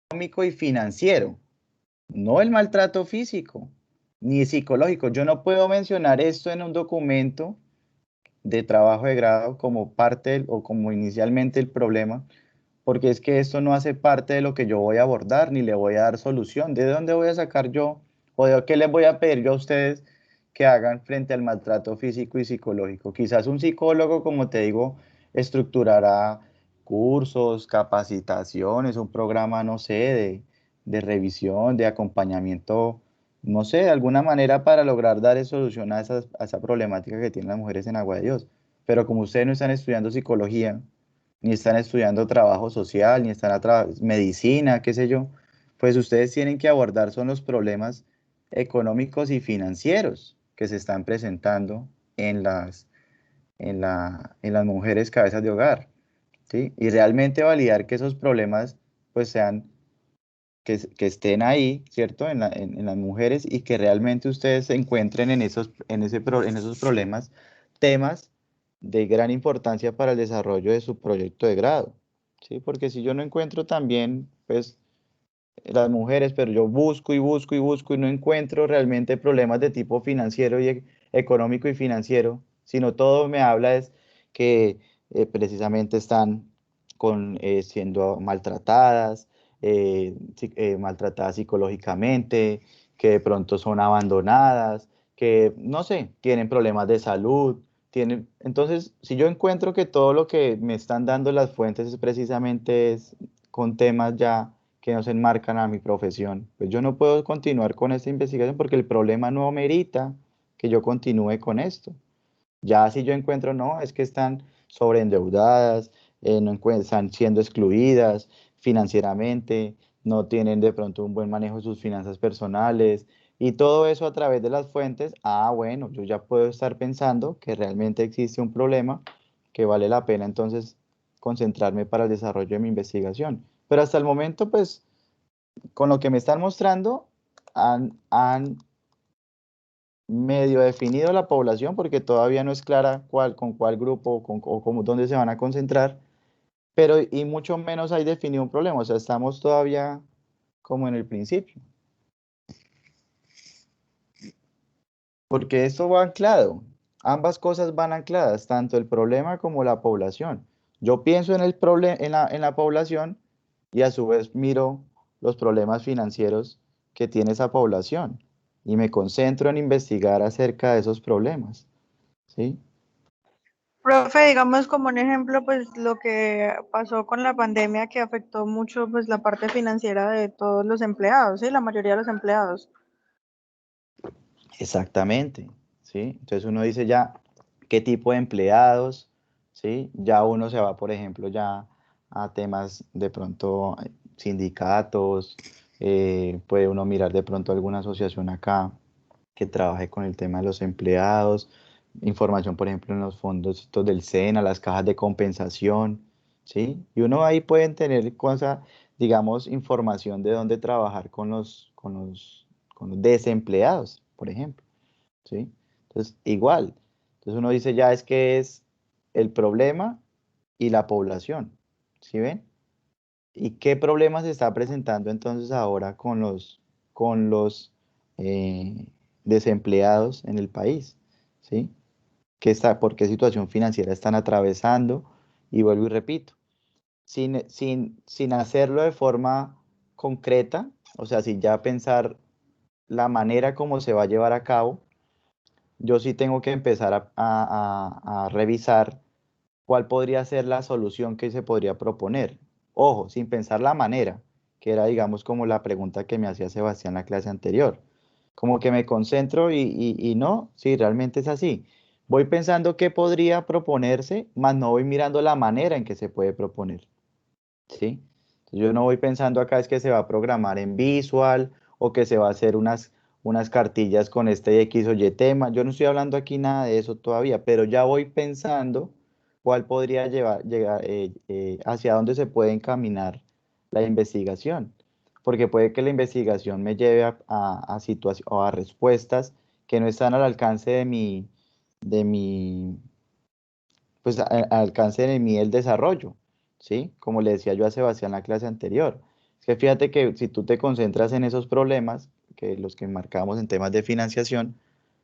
económico y financiero, no el maltrato físico ni psicológico. Yo no puedo mencionar esto en un documento de trabajo de grado como parte o como inicialmente el problema, porque es que esto no hace parte de lo que yo voy a abordar ni le voy a dar solución. ¿De dónde voy a sacar yo o de qué les voy a pedir yo a ustedes que hagan frente al maltrato físico y psicológico? Quizás un psicólogo, como te digo, estructurará cursos, capacitaciones, un programa, no sé, de revisión, de acompañamiento, no sé, de alguna manera para lograr dar solución a esa problemática que tienen las mujeres en Agua de Dios. Pero como ustedes no están estudiando psicología, ni están estudiando trabajo social, ni están medicina, qué sé yo, pues ustedes tienen que abordar son los problemas económicos y financieros que se están presentando en en las mujeres cabezas de hogar, ¿sí? Y realmente validar que esos problemas pues sean, que estén ahí, ¿cierto? En las mujeres y que realmente ustedes se encuentren en esos problemas temas de gran importancia para el desarrollo de su proyecto de grado, ¿sí? Porque si yo no encuentro también, pues, las mujeres, pero yo busco y busco y busco y no encuentro realmente problemas de tipo financiero y económico y financiero, sino todo me habla es que precisamente están siendo maltratadas, maltratadas psicológicamente, que de pronto son abandonadas, que no sé, tienen problemas de salud, tienen... Entonces, si yo encuentro que todo lo que me están dando las fuentes es precisamente es con temas ya que no se enmarcan a mi profesión, pues yo no puedo continuar con esta investigación porque el problema no merita que yo continúe con esto. Ya si yo encuentro, no, es que están sobreendeudadas, no están siendo excluidas financieramente, no tienen de pronto un buen manejo de sus finanzas personales y todo eso a través de las fuentes, bueno, yo ya puedo estar pensando que realmente existe un problema que vale la pena entonces concentrarme para el desarrollo de mi investigación. Pero hasta el momento, pues, con lo que me están mostrando, han medio definido la población porque todavía no es clara con cuál grupo o dónde se van a concentrar, pero y mucho menos hay definido un problema, o sea, estamos todavía como en el principio, porque esto va anclado, ambas cosas van ancladas, tanto el problema como la población. Yo pienso en en la población y a su vez miro los problemas financieros que tiene esa población y me concentro en investigar acerca de esos problemas, ¿sí? Profe, digamos como un ejemplo, pues lo que pasó con la pandemia que afectó mucho pues la parte financiera de todos los empleados, ¿sí? La mayoría de los empleados. Exactamente, ¿sí? Entonces uno dice ya qué tipo de empleados, ¿sí? Ya uno se va, por ejemplo, ya a temas de pronto sindicatos, puede uno mirar de pronto alguna asociación acá que trabaje con el tema de los empleados, información, por ejemplo, en los fondos estos del SENA, las cajas de compensación, ¿sí? Y uno ahí pueden tener cosas, digamos, información de dónde trabajar con los desempleados, por ejemplo, ¿sí? Entonces, igual. Entonces uno dice ya es que es el problema y la población, ¿sí ven? ¿Y qué problema se está presentando entonces ahora con los desempleados en el país? ¿Sí? ¿Por qué situación financiera están atravesando? Y vuelvo y repito, sin hacerlo de forma concreta, o sea, sin ya pensar la manera como se va a llevar a cabo, yo sí tengo que empezar a revisar cuál podría ser la solución que se podría proponer. Ojo, sin pensar la manera, que era, digamos, como la pregunta que me hacía Sebastián en la clase anterior. Como que me concentro y no, sí, realmente es así. Voy pensando qué podría proponerse, más no voy mirando la manera en que se puede proponer. ¿Sí? Yo no voy pensando acá es que se va a programar en Visual o que se va a hacer unas cartillas con este X o Y tema. Yo no estoy hablando aquí nada de eso todavía, pero ya voy pensando cuál podría llegar, hacia dónde se puede encaminar la investigación. Porque puede que la investigación me lleve a situaciones o a respuestas que no están al alcance de mi, pues al alcance de mí el desarrollo, ¿sí? Como le decía yo a Sebastián en la clase anterior, es que fíjate que si tú te concentras en esos problemas, que los que marcamos en temas de financiación,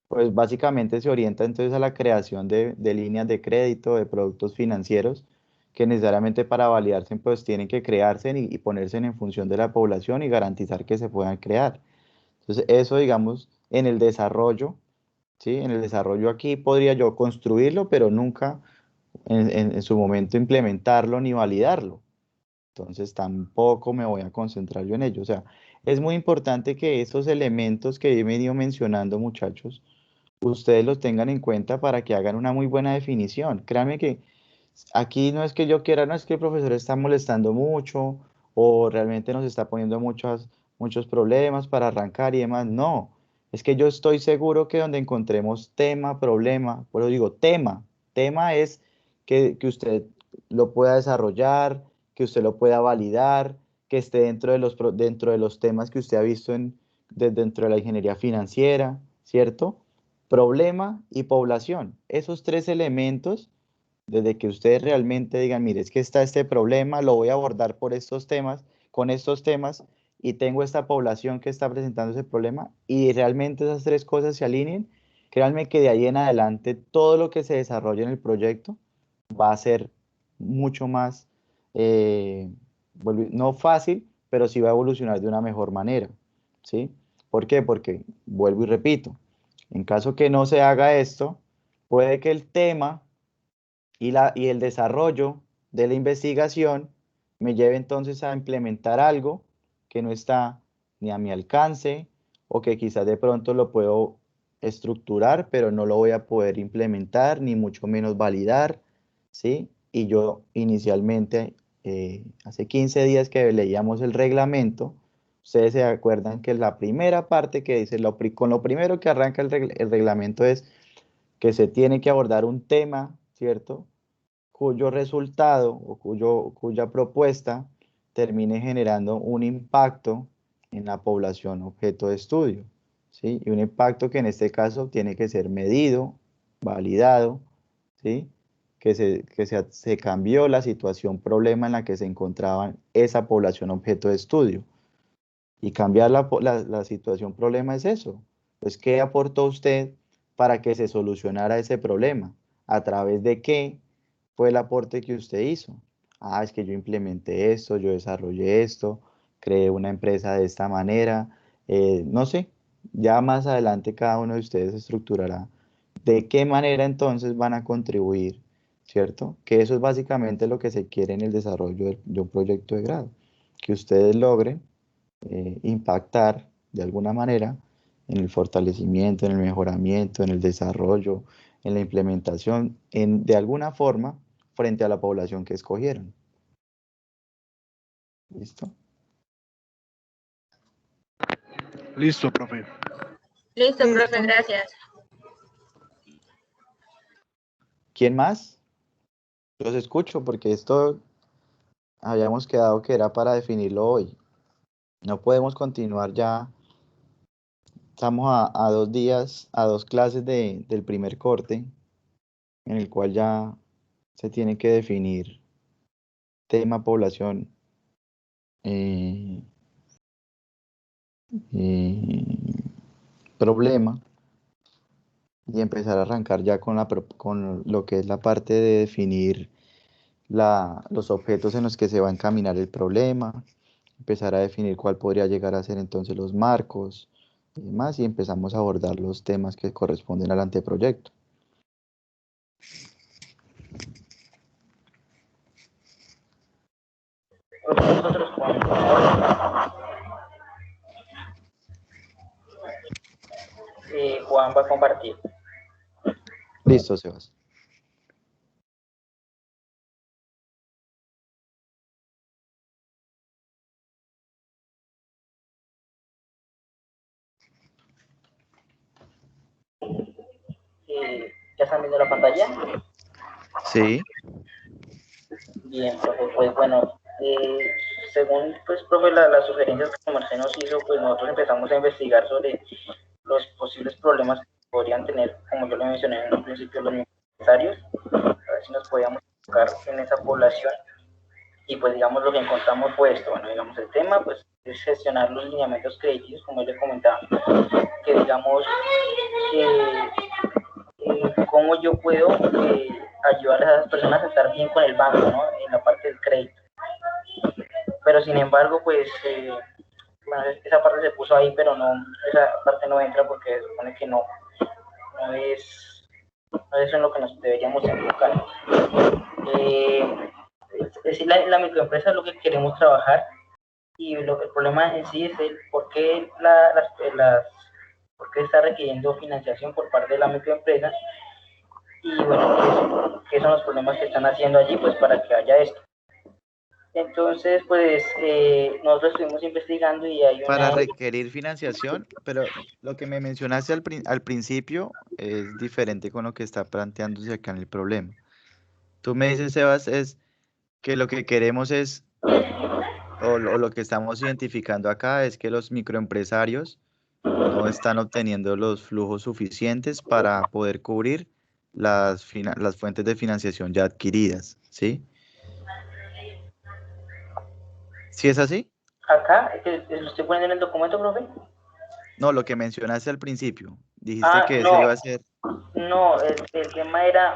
pues básicamente se orienta entonces a la creación de líneas de crédito, de productos financieros, que necesariamente para validarse pues tienen que crearse y ponerse en función de la población y garantizar que se puedan crear. Entonces eso digamos en el desarrollo, ¿sí? En el desarrollo aquí podría yo construirlo, pero nunca en su momento implementarlo ni validarlo. Entonces tampoco me voy a concentrar yo en ello. O sea, es muy importante que estos elementos que he venido mencionando, muchachos, ustedes los tengan en cuenta para que hagan una muy buena definición. Créanme que aquí no es que yo quiera, no es que el profesor está molestando mucho o realmente nos está poniendo muchos problemas para arrancar y demás. No, es que yo estoy seguro que donde encontremos tema, problema, por eso digo tema es que usted lo pueda desarrollar, que usted lo pueda validar, que esté dentro de los temas que usted ha visto dentro de la ingeniería financiera, ¿cierto? Problema y población. Esos tres elementos, desde que ustedes realmente digan, mire, es que está este problema, lo voy a abordar por estos temas, con estos temas, y tengo esta población que está presentando ese problema, y realmente esas tres cosas se alineen, créanme que de ahí en adelante todo lo que se desarrolle en el proyecto va a ser mucho más, eh, no fácil, pero sí va a evolucionar de una mejor manera, ¿sí? ¿Por qué? Porque, vuelvo y repito, en caso que no se haga esto, puede que el tema y el desarrollo de la investigación me lleve entonces a implementar algo que no está ni a mi alcance o que quizás de pronto lo puedo estructurar, pero no lo voy a poder implementar ni mucho menos validar, ¿sí? Y yo inicialmente, hace 15 días que leíamos el reglamento, ustedes se acuerdan que la primera parte que dice, con lo primero que arranca el reglamento es que se tiene que abordar un tema, ¿cierto? Cuyo resultado o cuya propuesta termine generando un impacto en la población objeto de estudio, ¿sí? Y un impacto que en este caso tiene que ser medido, validado, ¿sí? Se cambió la situación problema en la que se encontraba esa población objeto de estudio. Y cambiar la situación problema es eso. Pues, ¿qué aportó usted para que se solucionara ese problema? ¿A través de qué fue el aporte que usted hizo? Ah, es que yo implementé esto, yo desarrollé esto, creé una empresa de esta manera, no sé, ya más adelante cada uno de ustedes estructurará de qué manera entonces van a contribuir, ¿cierto? Que eso es básicamente lo que se quiere en el desarrollo de un proyecto de grado, que ustedes logren impactar de alguna manera en el fortalecimiento, en el mejoramiento, en el desarrollo, en la implementación, de alguna forma frente a la población que escogieron. ¿Listo? Listo, profe. Listo, profe, Listo. gracias. ¿Quién más? Los escucho porque esto habíamos quedado que era para definirlo hoy. No podemos continuar ya. Estamos a 2 días, a 2 clases del primer corte, en el cual ya se tiene que definir tema, población, eh, problema, y empezar a arrancar ya con lo que es la parte de definir los objetos en los que se va a encaminar el problema, empezar a definir cuál podría llegar a ser entonces los marcos y demás, y empezamos a abordar los temas que corresponden al anteproyecto. Nosotros Juan va a compartir. Listo, Sebas. ¿Ya están viendo la pantalla? Sí. Bien, profe, pues bueno, según pues profe las sugerencias que Marcelo nos hizo, pues nosotros empezamos a investigar sobre los posibles problemas que podrían tener, como yo lo mencioné en un principio, los empresarios, a ver si nos podíamos enfocar en esa población y pues digamos lo que encontramos fue esto. Bueno, digamos el tema pues es gestionar los lineamientos crediticios, como les comentaba, que digamos cómo yo puedo ayudar a esas personas a estar bien con el banco, ¿no? En la parte del crédito. Pero sin embargo, pues, bueno, esa parte se puso ahí, pero no, esa parte no entra porque se supone que no es eso en lo que nos deberíamos enfocar. Es decir, la microempresa es lo que queremos trabajar y el problema en sí es el por qué por qué está requiriendo financiación por parte de la microempresa y bueno, qué son los problemas que están haciendo allí pues para que haya esto. Entonces, pues nosotros estuvimos investigando y hay Para requerir financiación, pero lo que me mencionaste al principio es diferente con lo que está planteándose acá en el problema. Tú me dices, Sebas, es que lo que queremos es, o lo que estamos identificando acá es que los microempresarios no están obteniendo los flujos suficientes para poder cubrir las fuentes de financiación ya adquiridas, ¿sí? ¿Sí es así? Acá, ¿lo estoy poniendo en el documento, profe? No, lo que mencionaste al principio. Dijiste que ese no, iba a ser... No, el tema era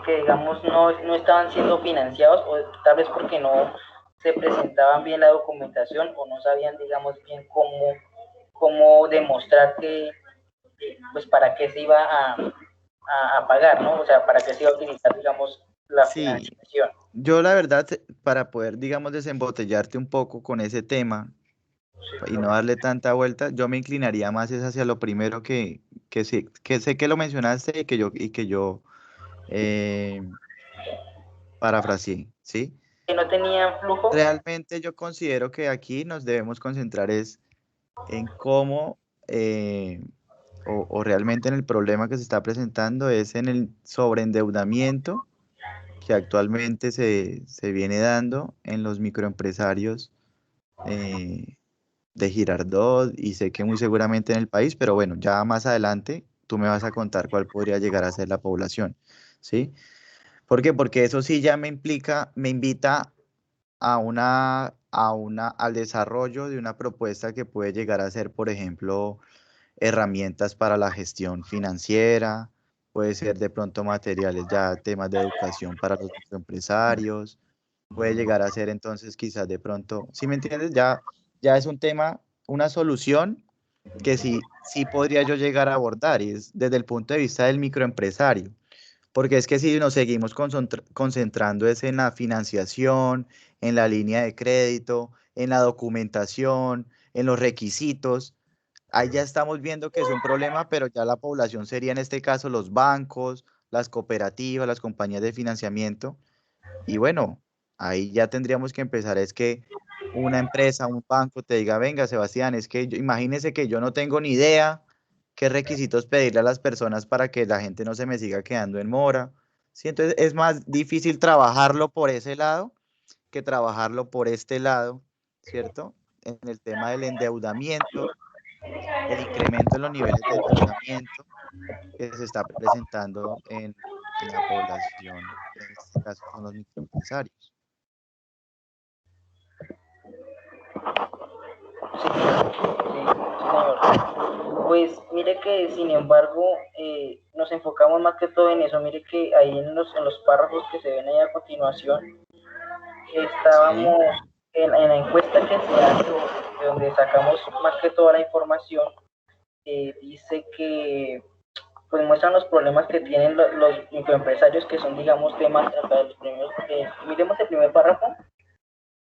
que, digamos, no estaban siendo financiados, o tal vez porque no se presentaban bien la documentación, o no sabían, digamos, bien cómo demostrar que, pues, para qué se iba a pagar, ¿no? O sea, para qué se iba a utilizar, digamos, la financiación. Yo la verdad, para poder, digamos, desembotellarte un poco con ese tema y no darle tanta vuelta, yo me inclinaría más es hacia lo primero que sé que lo mencionaste y que yo parafraseé, ¿sí? Que no tenían flujo. Realmente yo considero que aquí nos debemos concentrar es en cómo, o realmente en el problema que se está presentando es en el sobreendeudamiento que actualmente se viene dando en los microempresarios de Girardot y sé que muy seguramente en el país, pero bueno, ya más adelante tú me vas a contar cuál podría llegar a ser la población, ¿sí? ¿Por qué? Porque eso sí ya me invita al desarrollo de una propuesta que puede llegar a ser, por ejemplo, herramientas para la gestión financiera, puede ser de pronto materiales ya, temas de educación para los microempresarios, puede llegar a ser entonces quizás de pronto, ¿sí me entiendes? Ya es un tema, una solución que sí podría yo llegar a abordar y es desde el punto de vista del microempresario. Porque es que si nos seguimos concentrando es en la financiación, en la línea de crédito, en la documentación, en los requisitos, ahí ya estamos viendo que es un problema, pero ya la población sería en este caso los bancos, las cooperativas, las compañías de financiamiento. Y bueno, ahí ya tendríamos que empezar, es que una empresa, un banco te diga, venga, Sebastián, es que imagínese que yo no tengo ni idea qué requisitos pedirle a las personas para que la gente no se me siga quedando en mora. Sí, entonces es más difícil trabajarlo por ese lado que trabajarlo por este lado, ¿cierto? En el tema del endeudamiento, el incremento en los niveles de endeudamiento que se está presentando en la población, que en este caso son los microempresarios. Sí, señor. Pues mire que sin embargo nos enfocamos más que todo en eso. Mire que ahí en los párrafos que se ven ahí a continuación estábamos en la encuesta que se hace, de donde sacamos más que toda la información, dice que pues muestran los problemas que tienen los microempresarios, que son, digamos, temas, miremos el primer párrafo,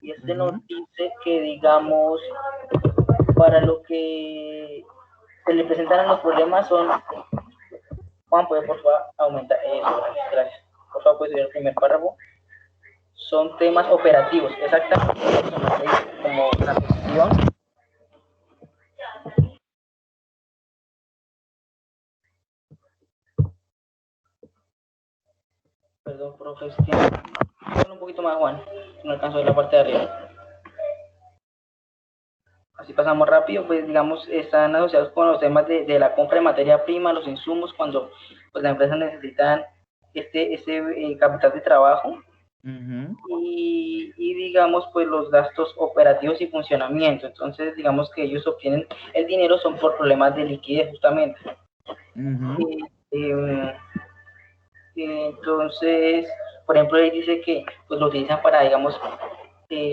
y este nos dice que, digamos, para lo que se le presentan los problemas son, Juan, ¿puede por favor aumentar eso? Gracias. Por favor, puede subir el primer párrafo. Son temas operativos, exactamente como la gestión. Perdón, profe, un poquito más, Juan, no alcanzo a ver la parte de arriba. Así pasamos rápido, pues digamos, están asociados con los temas de la compra de materia prima, los insumos, cuando pues las empresas necesitan este capital de trabajo, Ujú, y digamos pues los gastos operativos y funcionamiento. Entonces digamos que ellos obtienen el dinero son por problemas de liquidez justamente. ujú. Eh, entonces, por ejemplo, él dice que pues lo utilizan para, digamos,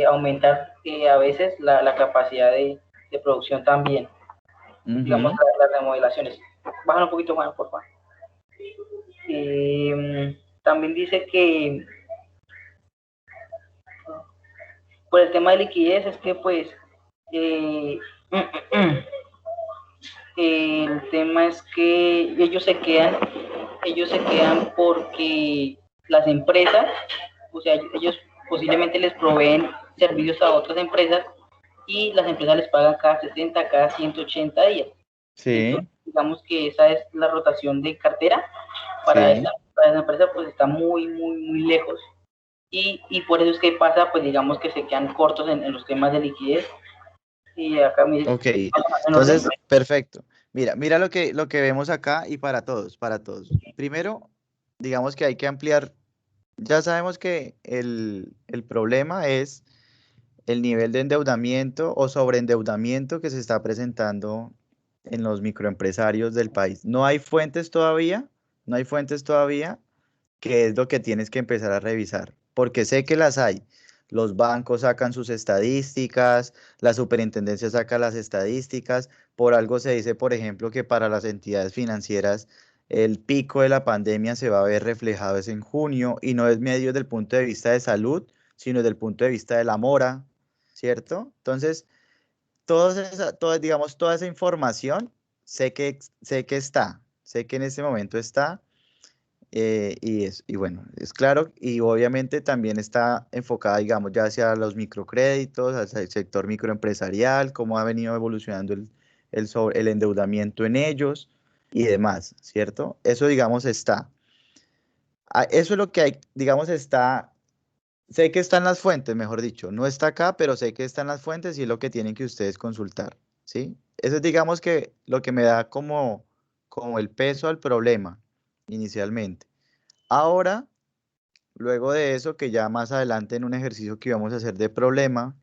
aumentar a veces la capacidad de producción también, digamos, Ujú. las remodelaciones. Bájalo un poquito, Juan, por favor. También dice que por el tema de liquidez es que pues eh, el tema es que ellos se quedan porque las empresas, o sea, ellos posiblemente les proveen servicios a otras empresas y las empresas les pagan cada 60, cada 180 días. Sí, Entonces, digamos que esa es la rotación de cartera sí. para esa empresa, pues está muy, muy, muy lejos. Y por eso es que pasa, pues digamos que se quedan cortos en los temas de liquidez. Y acá, mire, Ok, en orden. entonces, perfecto. Mira lo que vemos acá y para todos, para todos. Primero, digamos que hay que ampliar. Ya sabemos que el problema es el nivel de endeudamiento o sobreendeudamiento que se está presentando en los microempresarios del país. No hay fuentes todavía, no hay fuentes todavía, que es lo que tienes que empezar a revisar, porque sé que las hay. Los bancos sacan sus estadísticas, la superintendencia saca las estadísticas, por algo se dice, por ejemplo, que para las entidades financieras el pico de la pandemia se va a ver reflejado es en junio y no es medio desde el punto de vista de salud, sino desde el punto de vista de la mora, ¿cierto? Entonces, digamos, toda esa información sé que está, sé que en este momento está y bueno, es claro, y obviamente también está enfocada, digamos, ya hacia los microcréditos, hacia el sector microempresarial, cómo ha venido evolucionando el endeudamiento en ellos y demás, ¿cierto? Eso, digamos, está. Eso es lo que hay, digamos, está, sé que están las fuentes, mejor dicho, no está acá, pero sé que están las fuentes y es lo que tienen que ustedes consultar, ¿sí? Eso es, digamos, que lo que me da como el peso al problema inicialmente. Ahora, luego de eso, que ya más adelante en un ejercicio que íbamos a hacer de problema,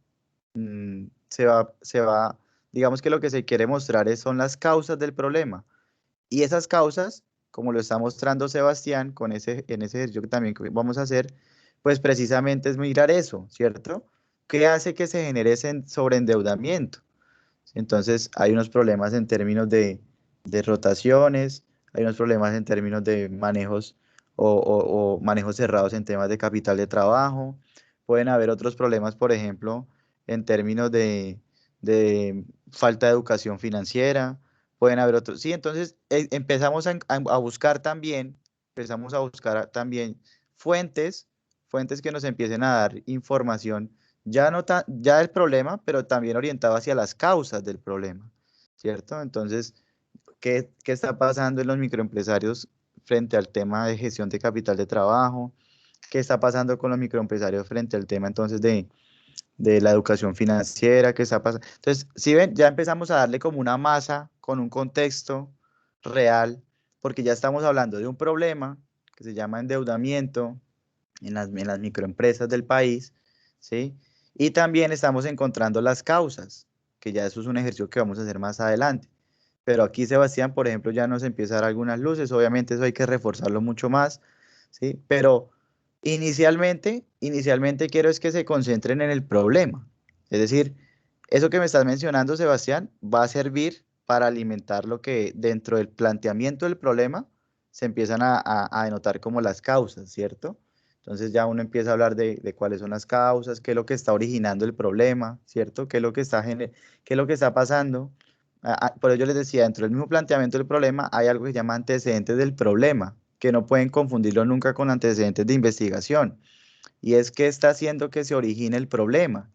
digamos que lo que se quiere mostrar son las causas del problema. Y esas causas, como lo está mostrando Sebastián en ese ejercicio que también que vamos a hacer, pues precisamente es mirar eso, ¿cierto? ¿Qué hace que se genere ese sobreendeudamiento? Entonces, hay unos problemas en términos de rotaciones, hay unos problemas en términos de manejos o manejos cerrados en temas de capital de trabajo. Pueden haber otros problemas, por ejemplo, en términos de falta de educación financiera. Pueden haber otros. Sí, entonces empezamos a buscar también, empezamos a buscar también fuentes, fuentes que nos empiecen a dar información ya no ya el problema, pero también orientado hacia las causas del problema, ¿cierto? Entonces, ¿qué está pasando en los microempresarios frente al tema de gestión de capital de trabajo? ¿Qué está pasando con los microempresarios frente al tema entonces de la educación financiera? ¿Qué está pasando? Entonces, si ven, ya empezamos a darle como una masa con un contexto real, porque ya estamos hablando de un problema que se llama endeudamiento en las microempresas del país, ¿sí? Y también estamos encontrando las causas, que ya eso es un ejercicio que vamos a hacer más adelante. Pero aquí Sebastián, por ejemplo, ya nos empieza a dar algunas luces, obviamente eso hay que reforzarlo mucho más, ¿sí? Pero inicialmente quiero es que se concentren en el problema. Es decir, eso que me estás mencionando, Sebastián, va a servir para alimentar lo que dentro del planteamiento del problema se empiezan a denotar como las causas, ¿cierto? Entonces ya uno empieza a hablar de cuáles son las causas, qué es lo que está originando el problema, ¿cierto? ¿Qué es lo que qué es lo que está pasando? Por ello yo les decía, dentro del mismo planteamiento del problema hay algo que se llama antecedentes del problema, que no pueden confundirlo nunca con antecedentes de investigación. Y es que está haciendo que se origine el problema.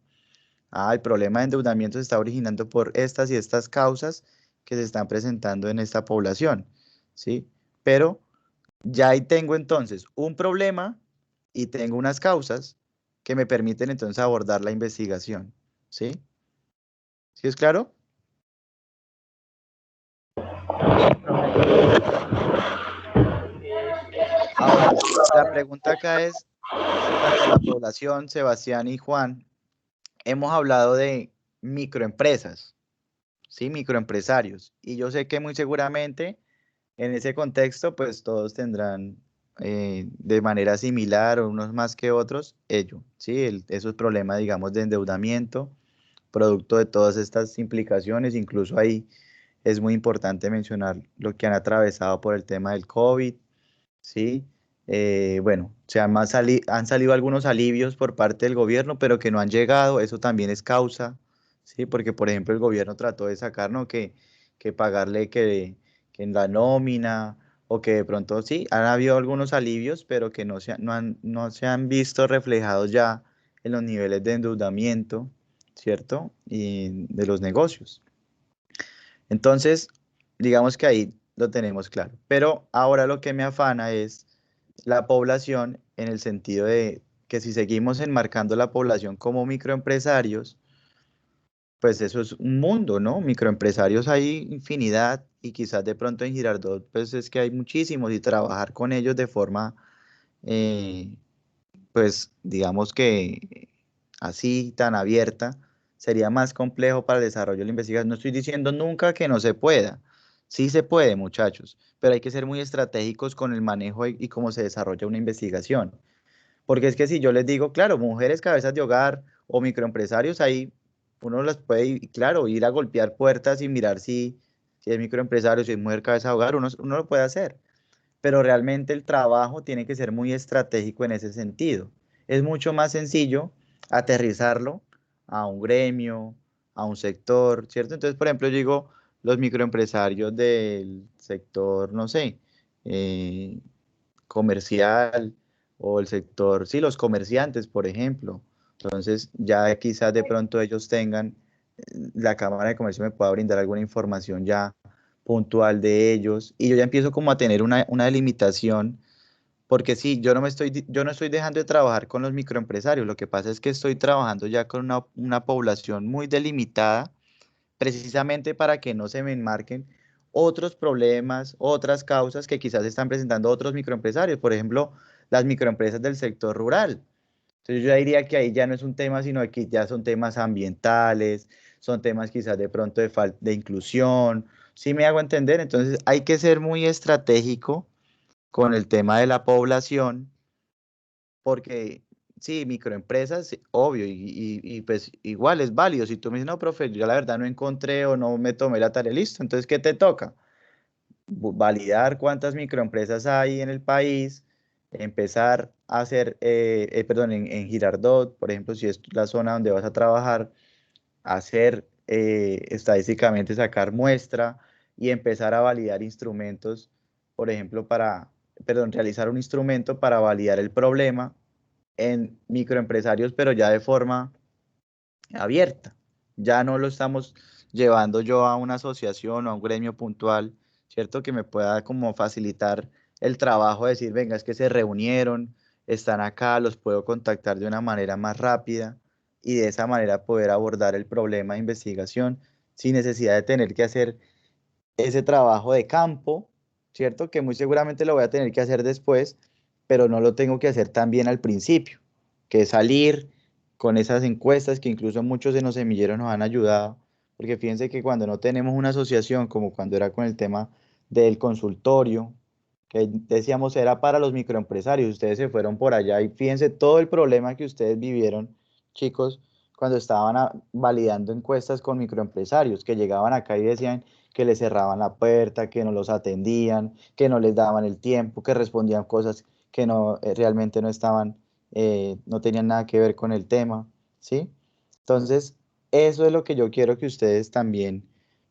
El problema de endeudamiento se está originando por estas y estas causas que se están presentando en esta población, ¿sí? Pero ya ahí tengo entonces un problema y tengo unas causas que me permiten entonces abordar la investigación, ¿sí? ¿Sí es claro? Ahora, la pregunta acá es, Durante la población, Sebastián y Juan, hemos hablado de microempresas, ¿sí? Microempresarios. Y yo sé que muy seguramente en ese contexto, pues todos tendrán de manera similar, o unos más que otros, ello, ¿sí? Esos problemas, digamos, de endeudamiento, producto de todas estas implicaciones. Incluso ahí es muy importante mencionar lo que han atravesado por el tema del COVID, ¿sí? Bueno, han salido algunos alivios por parte del gobierno, pero que no han llegado, eso también es causa, ¿sí? Porque, por ejemplo, el gobierno trató de sacar, ¿no? Que pagarle que en la nómina, o que de pronto sí, han habido algunos alivios, pero que no se han visto reflejados ya en los niveles de endeudamiento, ¿cierto? Y de los negocios. Entonces, digamos que ahí lo tenemos claro. Pero ahora lo que me afana es la población, en el sentido de que si seguimos enmarcando la población como microempresarios, pues eso es un mundo, ¿no? Microempresarios hay infinidad, y quizás de pronto en Girardot pues es que hay muchísimos, y trabajar con ellos de forma, eh, pues digamos que así tan abierta, sería más complejo para el desarrollo de la investigación. No estoy diciendo nunca que no se pueda. Sí se puede, muchachos, pero hay que ser muy estratégicos con el manejo y cómo se desarrolla una investigación. Porque es que si yo les digo, claro, mujeres cabezas de hogar o microempresarios, ahí uno las puede, claro, ir a golpear puertas y mirar si es microempresario, si es mujer cabeza de hogar, uno lo puede hacer. Pero realmente el trabajo tiene que ser muy estratégico en ese sentido. Es mucho más sencillo aterrizarlo a un gremio, a un sector, ¿cierto? Entonces, por ejemplo, yo digo, los microempresarios del sector, no sé, eh, comercial, o el sector, sí, los comerciantes, por ejemplo. Entonces, ya quizás de pronto ellos tengan, la Cámara de Comercio me pueda brindar alguna información ya puntual de ellos, y yo ya empiezo como a tener una delimitación, porque sí, yo no estoy dejando de trabajar con los microempresarios. Lo que pasa es que estoy trabajando ya con una población muy delimitada, precisamente para que no se me enmarquen otros problemas, otras causas que quizás están presentando otros microempresarios, por ejemplo, las microempresas del sector rural. Entonces yo ya diría que ahí ya no es un tema, sino que ya son temas ambientales, son temas quizás de pronto de inclusión. ¿Sí me hago entender? Entonces hay que ser muy estratégico con el tema de la población, porque sí, microempresas, sí, obvio, pues igual es válido. Si tú me dices, no, profe, yo la verdad no encontré o no me tomé la tarea, listo, entonces, ¿qué te toca? Validar cuántas microempresas hay en el país, empezar a hacer, perdón, en Girardot, por ejemplo, si es la zona donde vas a trabajar, hacer estadísticamente, sacar muestra y empezar a validar instrumentos, por ejemplo, perdón, realizar un instrumento para validar el problema en microempresarios, pero ya de forma abierta. Ya no lo estamos llevando yo a una asociación o a un gremio puntual, ¿cierto? Que me pueda como facilitar el trabajo, de decir, venga, es que se reunieron, están acá, los puedo contactar de una manera más rápida, y de esa manera poder abordar el problema de investigación sin necesidad de tener que hacer ese trabajo de campo, ¿cierto? Que muy seguramente lo voy a tener que hacer después, pero no lo tengo que hacer tan bien al principio, que es salir con esas encuestas que incluso muchos de los semilleros nos han ayudado, porque fíjense que cuando no tenemos una asociación, como cuando era con el tema del consultorio, que decíamos era para los microempresarios, ustedes se fueron por allá y fíjense todo el problema que ustedes vivieron, chicos, cuando estaban validando encuestas con microempresarios, que llegaban acá y decían que les cerraban la puerta, que no los atendían, que no les daban el tiempo, que respondían cosas que no realmente no estaban, no tenían nada que ver con el tema, ¿sí? Entonces, eso es lo que yo quiero que ustedes también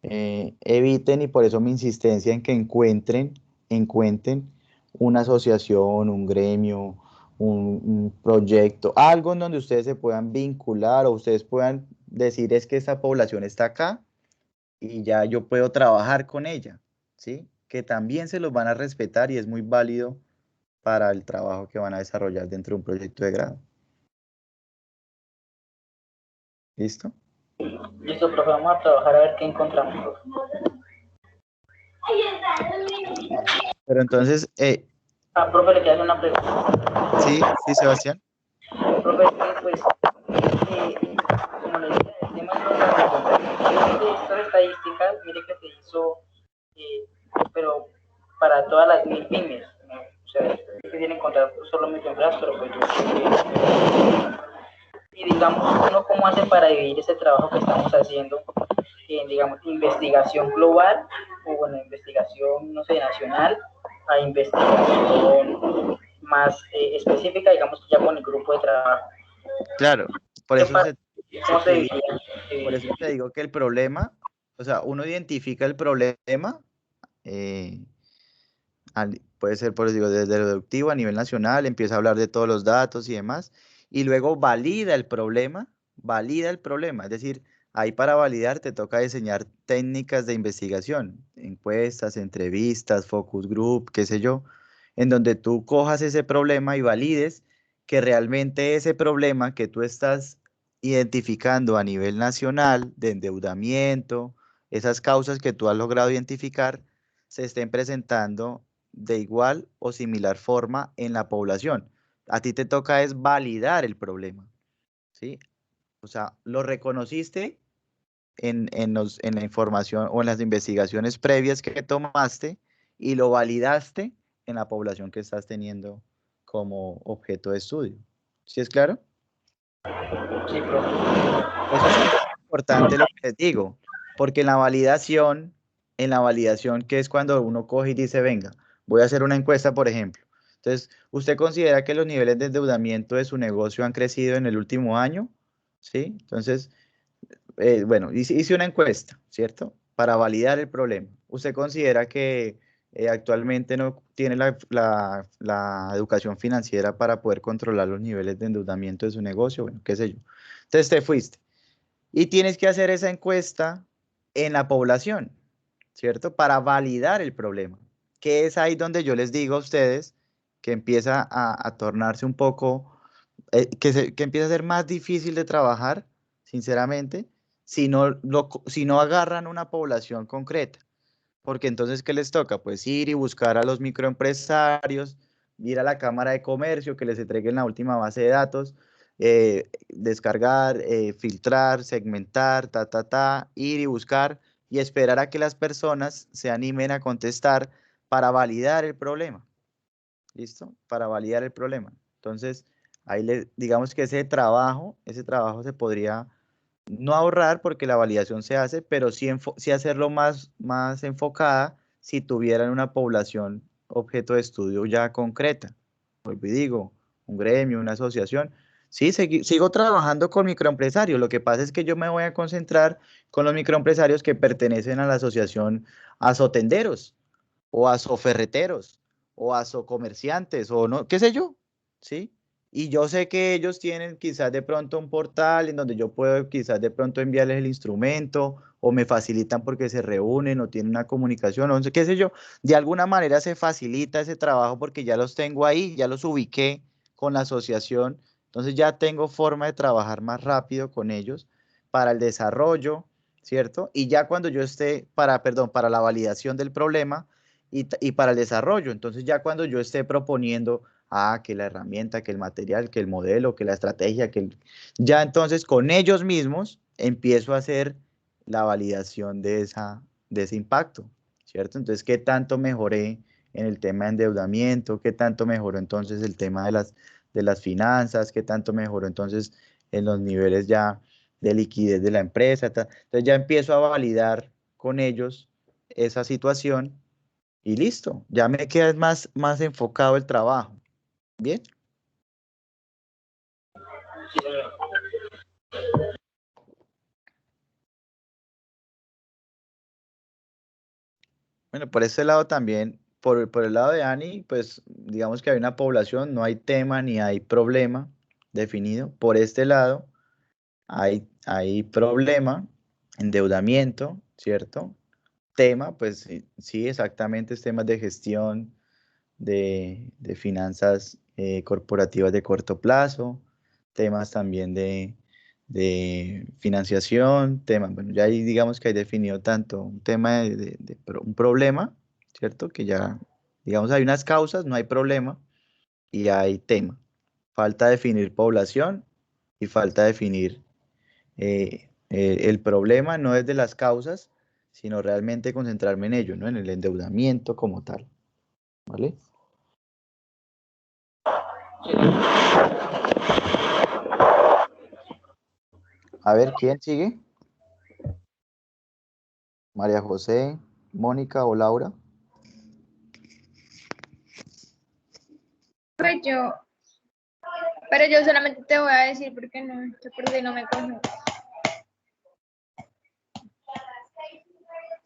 eviten, y por eso mi insistencia en que encuentren una asociación, un gremio, un proyecto, algo en donde ustedes se puedan vincular, o ustedes puedan decir, es que esta población está acá y ya yo puedo trabajar con ella, ¿sí? Que también se los van a respetar, y es muy válido para el trabajo que van a desarrollar dentro de un proyecto de grado. ¿Listo? Listo, profe, vamos a trabajar a ver qué encontramos, profe. Pero entonces, Profe, le queda una pregunta. sí, Sí, sí, Sebastián. Profe, es que, pues, como le dije, el tema es de estas estadísticas, mire que se hizo, pero para todas las 1000 pymes, ¿no? O sea, es que tienen contrato solo microempresas, pero pues y digamos, uno cómo hace para dividir ese trabajo que estamos haciendo en, digamos, investigación global, o bueno, investigación, no sé, nacional, a investigación más específica, digamos, ya con el grupo de trabajo. Claro, por eso ¿Cómo se te digo, dividía? por eso te digo que el problema, o sea, uno identifica el problema, puede ser, por eso digo, desde lo deductivo a nivel nacional, empieza a hablar de todos los datos y demás, y luego valida el problema, es decir, ahí para validar te toca diseñar técnicas de investigación, encuestas, entrevistas, focus group, qué sé yo, en donde tú cojas ese problema y valides que realmente ese problema que tú estás identificando a nivel nacional de endeudamiento, esas causas que tú has logrado identificar, se estén presentando de igual o similar forma en la población. A ti te toca es validar el problema, ¿sí? O sea, lo reconociste en la información o en las investigaciones previas que tomaste y lo validaste en la población que estás teniendo como objeto de estudio. ¿Sí es claro? Sí, profe. Eso es importante lo que les digo, porque en la validación, que es cuando uno coge y dice, venga, voy a hacer una encuesta, por ejemplo. Entonces, ¿usted considera que los niveles de endeudamiento de su negocio han crecido en el último año? ¿Sí? Entonces, bueno, hice una encuesta, ¿cierto? Para validar el problema. ¿Usted considera que actualmente no tiene la educación financiera para poder controlar los niveles de endeudamiento de su negocio? Bueno, qué sé yo. Entonces te fuiste. Y tienes que hacer esa encuesta en la población, ¿cierto? Para validar el problema, que es ahí donde yo les digo a ustedes que empieza a tornarse un poco, que empieza a ser más difícil de trabajar, sinceramente, si no agarran una población concreta. Porque entonces, ¿qué les toca? Pues ir y buscar a los microempresarios, ir a la Cámara de Comercio, que les entreguen la última base de datos, descargar, filtrar, segmentar, ir y buscar y esperar a que las personas se animen a contestar para validar el problema. ¿Listo? Para validar el problema. Entonces, digamos que ese trabajo se podría no ahorrar porque la validación se hace, pero sí hacerlo más enfocada si tuvieran una población objeto de estudio ya concreta. Vuelvo y digo, un gremio, una asociación. Sí, sigo trabajando con microempresarios. Lo que pasa es que yo me voy a concentrar con los microempresarios que pertenecen a la asociación azotenderos o azoferreteros o azocomerciantes o no, qué sé yo, ¿sí? Y yo sé que ellos tienen quizás de pronto un portal en donde yo puedo quizás de pronto enviarles el instrumento o me facilitan porque se reúnen o tienen una comunicación, o no sé, qué sé yo. De alguna manera se facilita ese trabajo porque ya los tengo ahí, ya los ubiqué con la asociación. Entonces ya tengo forma de trabajar más rápido con ellos para el desarrollo, ¿cierto? Y ya cuando yo esté, para la validación del problema y para el desarrollo. Entonces ya cuando yo esté proponiendo que la herramienta, que el material, que el modelo, que la estrategia, ya entonces con ellos mismos empiezo a hacer la validación de ese impacto, ¿cierto? Entonces, ¿qué tanto mejoré en el tema de endeudamiento? ¿Qué tanto mejoró entonces el tema de las finanzas? ¿Qué tanto mejoró entonces en los niveles ya de liquidez de la empresa? Entonces ya empiezo a validar con ellos esa situación y listo, ya me queda más enfocado el trabajo. Bien. Sí, señor. Bueno, por ese lado también, por el lado de Ani, pues digamos que hay una población, no hay tema ni hay problema definido. Por este lado hay problema, endeudamiento, ¿cierto? Tema, pues sí, exactamente, es temas de gestión de finanzas corporativas de corto plazo, temas también de financiación, temas, bueno, ya ahí digamos que hay definido tanto un tema un problema, ¿cierto? Que ya, digamos, hay unas causas, no hay problema y hay tema. falta definir población y falta definir el problema no es de las causas, sino realmente concentrarme en ello, ¿no? En el endeudamiento como tal, ¿vale? A ver, ¿quién sigue? María José, Mónica o Laura. Pues yo, pero yo solamente te voy a decir porque no me cojo.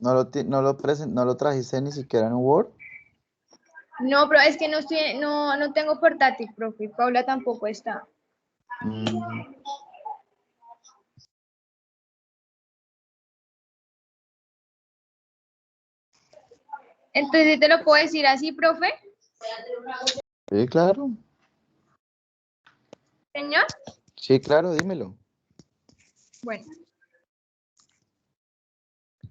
No lo trajiste ni siquiera en un Word. No, pero es que no tengo portátil, profe. Paula tampoco está. Mm, Entonces, ¿te lo puedo decir así, profe? sí, claro. Señor. Sí, claro, dímelo. Bueno.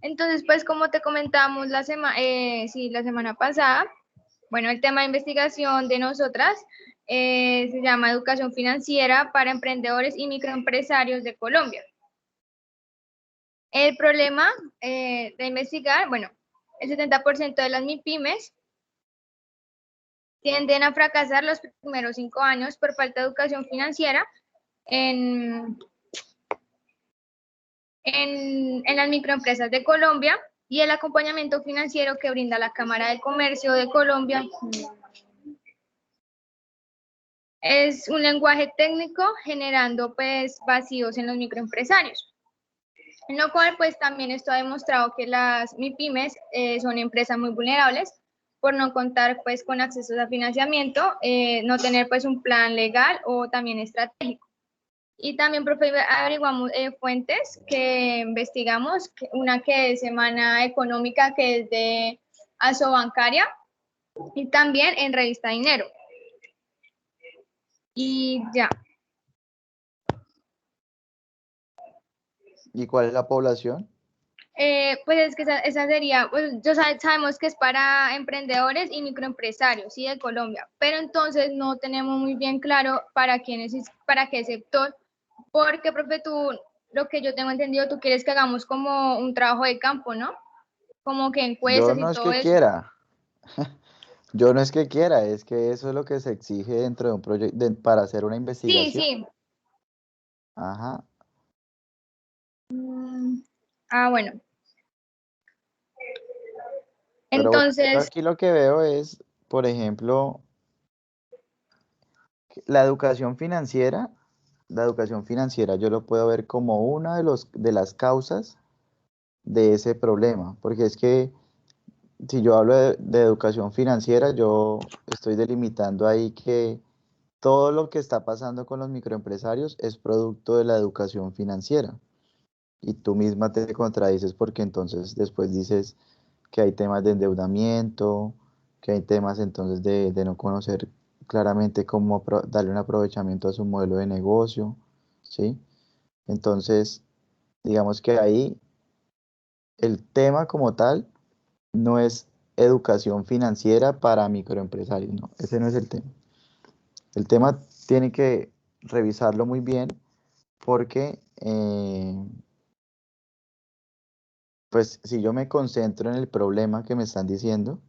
Entonces, pues como te comentamos la semana pasada, bueno, el tema de investigación de nosotras se llama Educación Financiera para Emprendedores y Microempresarios de Colombia. El problema de investigar, bueno, el 70% de las MIPYMES tienden a fracasar los primeros 5 años por falta de educación financiera en las microempresas de Colombia y el acompañamiento financiero que brinda la Cámara de Comercio de Colombia es un lenguaje técnico generando pues vacíos en los microempresarios. En lo cual pues también esto ha demostrado que las MIPYMES son empresas muy vulnerables por no contar pues con acceso a financiamiento, no tener pues un plan legal o también estratégico. Y también, profe, averiguamos fuentes que investigamos, una que es Semana Económica, que es de Asobancaria, y también en Revista Dinero. Y ya. ¿Y cuál es la población? Pues es que esa sería, pues sabemos que es para emprendedores y microempresarios, ¿sí? De Colombia, pero entonces no tenemos muy bien claro para qué sector, porque, profe, tú, lo que yo tengo entendido, tú quieres que hagamos como un trabajo de campo, ¿no? Como que Yo encuestas y no es todo que eso. quiera. Yo no es que quiera, es que eso es lo que se exige dentro de un proyecto para hacer una Sí, investigación. sí. Ajá. Bueno. Pero bueno, yo Entonces, aquí lo que veo es, por ejemplo, la educación financiera. La educación financiera yo lo puedo ver como una de las causas de ese problema, porque es que si yo hablo de educación financiera, yo estoy delimitando ahí que todo lo que está pasando con los microempresarios es producto de la educación financiera. Y tú misma te contradices porque entonces después dices que hay temas de endeudamiento, que hay temas entonces de no conocer claramente cómo darle un aprovechamiento a su modelo de negocio, ¿sí? Entonces, digamos que ahí el tema como tal no es educación financiera para microempresarios, no, ese no es el tema. El tema tiene que revisarlo muy bien porque, pues, si yo me concentro en el problema que me están diciendo,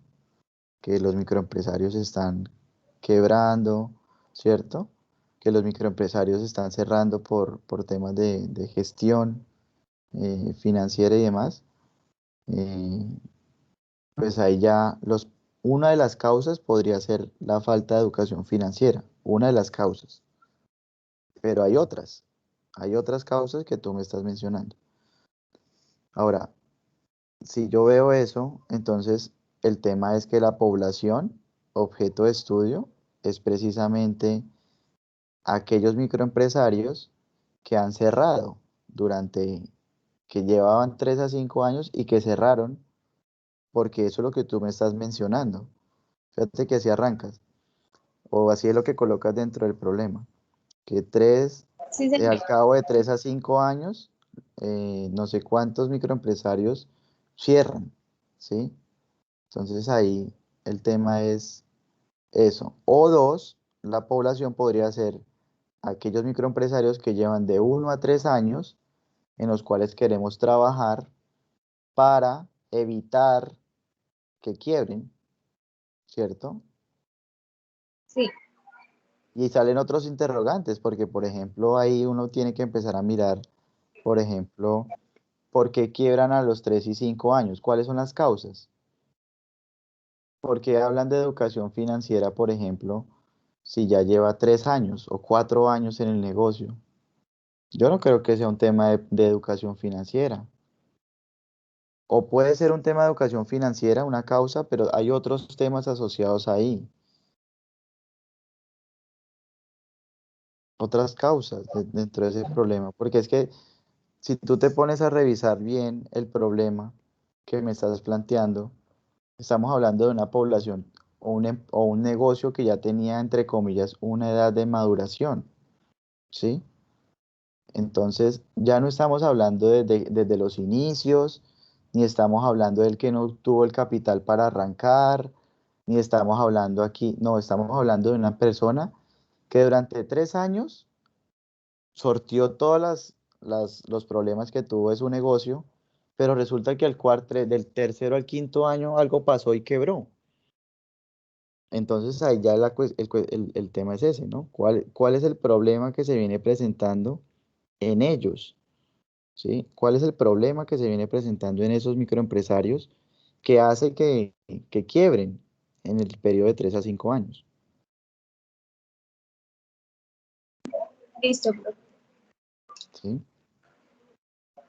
que los microempresarios están quebrando, ¿cierto? Que los microempresarios están cerrando por temas de gestión financiera y demás, eh, pues ahí ya una de las causas podría ser la falta de educación financiera, una de las causas, pero hay otras causas que tú me estás mencionando. Ahora, si yo veo eso, entonces el tema es que la población objeto de estudio es precisamente aquellos microempresarios que han cerrado que llevaban 3 a 5 años y que cerraron, porque eso es lo que tú me estás mencionando. Fíjate que así arrancas, o así es lo que colocas dentro del problema, que sí, señor. al cabo de 3 a 5 años, no sé cuántos microempresarios cierran, ¿sí? Entonces ahí el tema es eso. O dos, la población podría ser aquellos microempresarios que llevan de 1 a 3 años en los cuales queremos trabajar para evitar que quiebren, ¿cierto? Sí, Y salen otros interrogantes, porque por ejemplo ahí uno tiene que empezar a mirar, por ejemplo, ¿por qué quiebran a los 3 y 5 años? ¿Cuáles son las causas? ¿Por qué hablan de educación financiera, por ejemplo, si ya lleva 3 años o 4 años en el negocio? Yo no creo que sea un tema de educación financiera. O puede ser un tema de educación financiera, una causa, pero hay otros temas asociados ahí, otras causas dentro de ese problema. Porque es que si tú te pones a revisar bien el problema que me estás planteando, estamos hablando de una población o un negocio que ya tenía, entre comillas, una edad de maduración, ¿sí? Entonces, ya no estamos hablando desde los inicios, ni estamos hablando del que no tuvo el capital para arrancar, ni estamos hablando aquí, no, estamos hablando de una persona que durante 3 años sortió todos los problemas que tuvo de su negocio, pero resulta que del tercero al quinto año algo pasó y quebró. Entonces ahí ya el tema es ese, ¿no? ¿Cuál es el problema que se viene presentando en ellos? ¿Sí? ¿Cuál es el problema que se viene presentando en esos microempresarios que hace que quiebren en el periodo de 3 a 5 años? listo, profe. ¿Sí?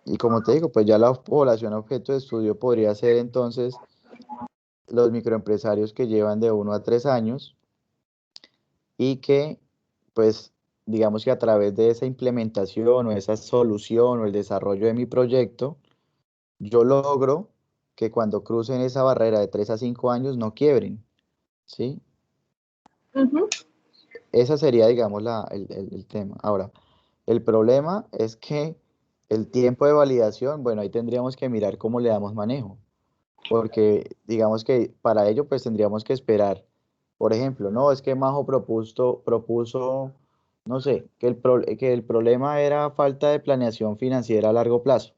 Y como te digo, pues ya la población objeto de estudio podría ser entonces los microempresarios que llevan de 1 a 3 años y que, pues, digamos que a través de esa implementación o esa solución o el desarrollo de mi proyecto, yo logro que cuando crucen esa barrera de 3 a 5 años no quiebren, ¿sí? Ujú. Esa sería, digamos, el tema. Ahora, el problema es que el tiempo de validación, bueno, ahí tendríamos que mirar cómo le damos manejo, porque digamos que para ello pues tendríamos que esperar. Por ejemplo, no, es que Majo propuso, no sé, que el problema era falta de planeación financiera a largo plazo,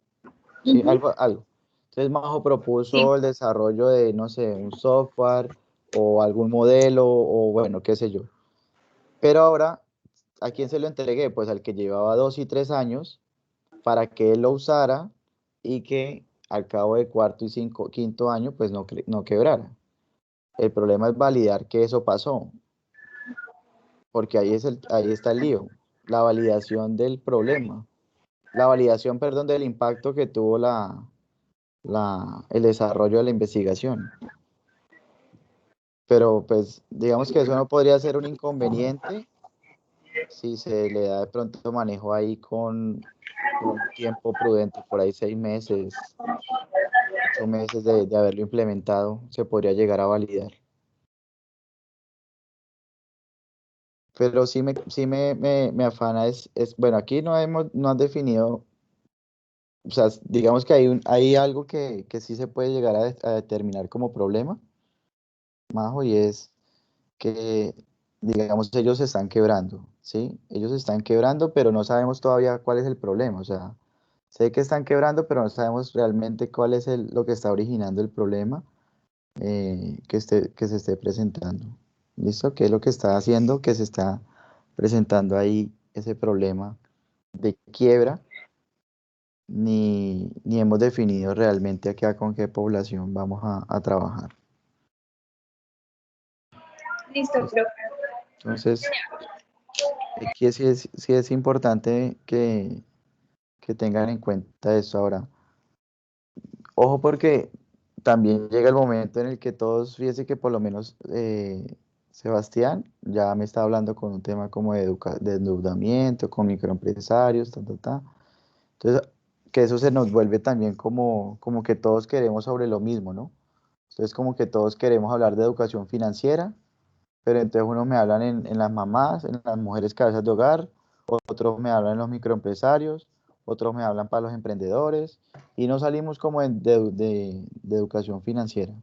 ¿sí? Ujú. Algo. Entonces Majo Sí, propuso el desarrollo de, no sé, un software o algún modelo o bueno, qué sé yo. Pero ahora, ¿a quién se lo entregué? Pues al que llevaba 2 y 3 años para que él lo usara y que al cabo de cuarto y quinto año, pues no quebrara. El problema es validar que eso pasó, porque ahí está el lío, la validación del problema, la validación, perdón, del impacto que tuvo el desarrollo de la investigación. Pero pues digamos que eso no podría ser un inconveniente si se le da de pronto manejo ahí con un tiempo prudente, por ahí 6 meses, 8 meses de haberlo implementado, se podría llegar a validar. Pero me afana, bueno, aquí no han definido, o sea, digamos que hay algo que sí se puede llegar a determinar como problema, Majo, y es que, digamos, ellos se están quebrando, ¿sí? Ellos se están quebrando, pero no sabemos todavía cuál es el problema, o sea, sé que están quebrando, pero no sabemos realmente cuál es lo que está originando el problema que se esté presentando. ¿Listo? ¿Qué es lo que está haciendo que se está presentando ahí ese problema de quiebra? Ni hemos definido realmente acá con qué población vamos a trabajar. listo, ¿Listo? profe. Entonces, aquí sí es importante que tengan en cuenta eso ahora. Ojo porque también llega el momento en el que todos, fíjense que por lo menos Sebastián ya me está hablando con un tema como de endeudamiento, con microempresarios, ta, ta, ta. Entonces, que eso se nos vuelve también como que todos queremos sobre lo mismo, ¿no? Entonces, como que todos queremos hablar de educación financiera, pero entonces unos me hablan en las mamás, en las mujeres cabezas de hogar, otros me hablan en los microempresarios, otros me hablan para los emprendedores, y no salimos como de educación financiera.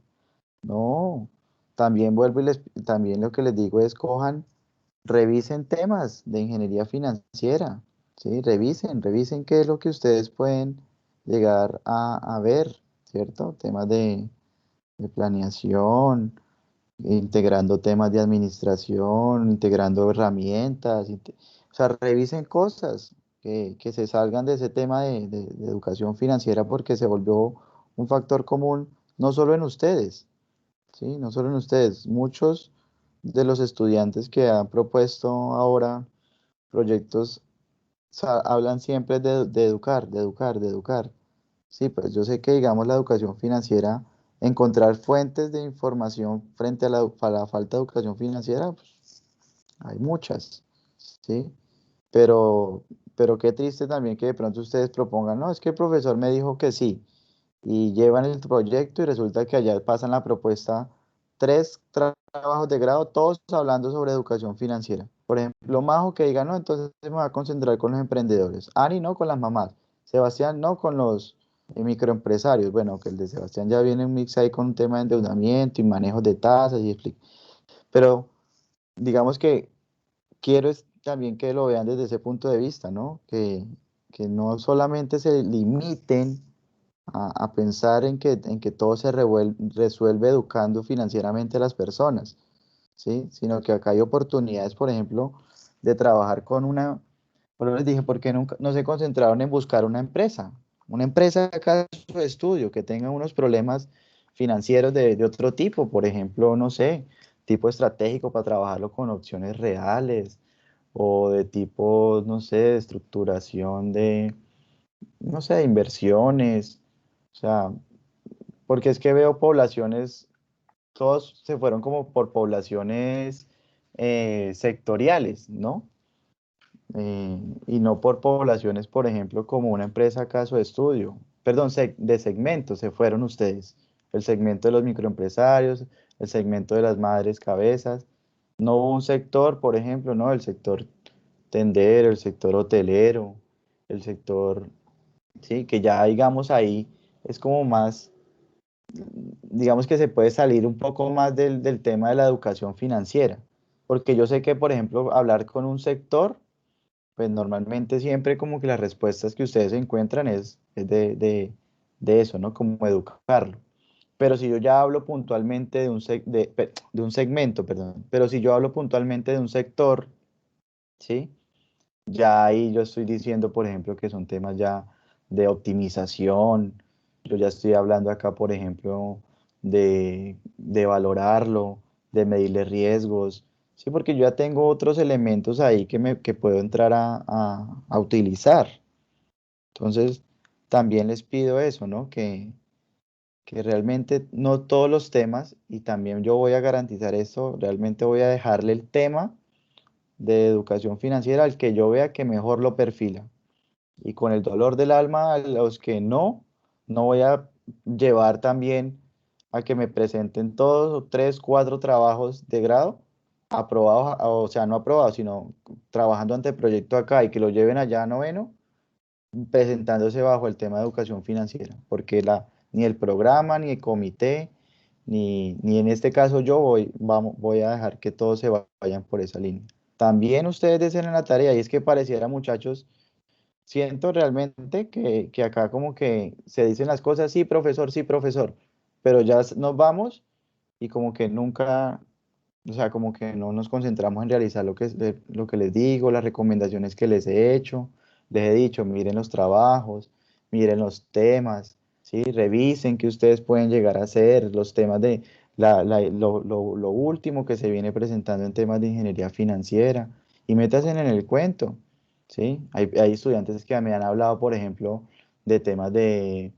No, también vuelvo también lo que les digo es cojan revisen temas de ingeniería financiera, ¿sí? Revisen qué es lo que ustedes pueden llegar a ver, ¿cierto? Temas de planeación, integrando temas de administración, integrando herramientas, o sea, revisen cosas que se salgan de ese tema de educación financiera porque se volvió un factor común no solo en ustedes, ¿sí? No solo en ustedes, muchos de los estudiantes que han propuesto ahora proyectos hablan siempre de educar, de educar, de educar. Sí, pues yo sé que, digamos, la educación financiera, encontrar fuentes de información frente a la falta de educación financiera, pues, hay muchas, ¿sí? Pero, pero qué triste también que de pronto ustedes propongan, no, es que el profesor me dijo que sí, y llevan el proyecto y resulta que allá pasan la propuesta, tres trabajos de grado, todos hablando sobre educación financiera. Por ejemplo, Majo que diga, no, entonces me voy a concentrar con los emprendedores. Ani no, con las mamás. Sebastián no, con los microempresarios. Bueno, que el de Sebastián ya viene un mix ahí con un tema de endeudamiento y manejo de tasas y explica. Pero digamos que quiero es también que lo vean desde ese punto de vista, ¿no? Que no solamente se limiten a pensar en que todo se resuelve educando financieramente a las personas, ¿sí? Sino que acá hay oportunidades, por ejemplo, de trabajar con una, por eso les dije, ¿por qué nunca, no se concentraron en buscar una empresa acá de su estudio que tenga unos problemas financieros de otro tipo, por ejemplo, no sé, tipo estratégico para trabajarlo con opciones reales o de tipo, no sé, de estructuración de, no sé, de inversiones, o sea, porque es que veo poblaciones, todos se fueron como por poblaciones sectoriales, ¿no? Y no por poblaciones, por ejemplo, como una empresa caso de estudio, perdón, de segmentos se fueron ustedes, el segmento de los microempresarios, el segmento de las madres cabezas, no hubo un sector, por ejemplo, ¿no? El sector tendero, el sector hotelero, el sector, sí, que ya digamos ahí es como más digamos que se puede salir un poco más del tema de la educación financiera, porque yo sé que, por ejemplo, hablar con un sector, pues normalmente siempre como que las respuestas que ustedes encuentran es de eso, ¿no? Como educarlo. Pero si yo ya hablo puntualmente de un segmento, perdón, pero si yo hablo puntualmente de un sector, ¿sí? Ya ahí yo estoy diciendo, por ejemplo, que son temas ya de optimización. Yo ya estoy hablando acá, por ejemplo, de valorarlo, de medirle riesgos. Sí, porque yo ya tengo otros elementos ahí que puedo entrar a utilizar. Entonces, también les pido eso, ¿no? Que realmente no todos los temas, y también yo voy a garantizar esto, realmente voy a dejarle el tema de educación financiera al que yo vea que mejor lo perfila. Y con el dolor del alma, a los que no, no voy a llevar también a que me presenten todos o tres, cuatro trabajos de grado aprobados, o sea, no aprobados, sino trabajando ante el proyecto acá y que lo lleven allá a noveno, presentándose bajo el tema de educación financiera, porque ni el programa, ni el comité, ni en este caso yo voy a dejar que todos se vayan por esa línea. También ustedes dicen la tarea, y es que pareciera, muchachos, siento realmente que acá como que se dicen las cosas, sí, profesor, pero ya nos vamos y como que nunca, o sea, como que no nos concentramos en realizar lo que les digo, las recomendaciones que les he hecho, les he dicho, miren los trabajos, miren los temas, ¿sí? Revisen qué ustedes pueden llegar a hacer, los temas de lo último que se viene presentando en temas de ingeniería financiera y métanse en el cuento, ¿sí? Hay estudiantes que me han hablado, por ejemplo, de temas de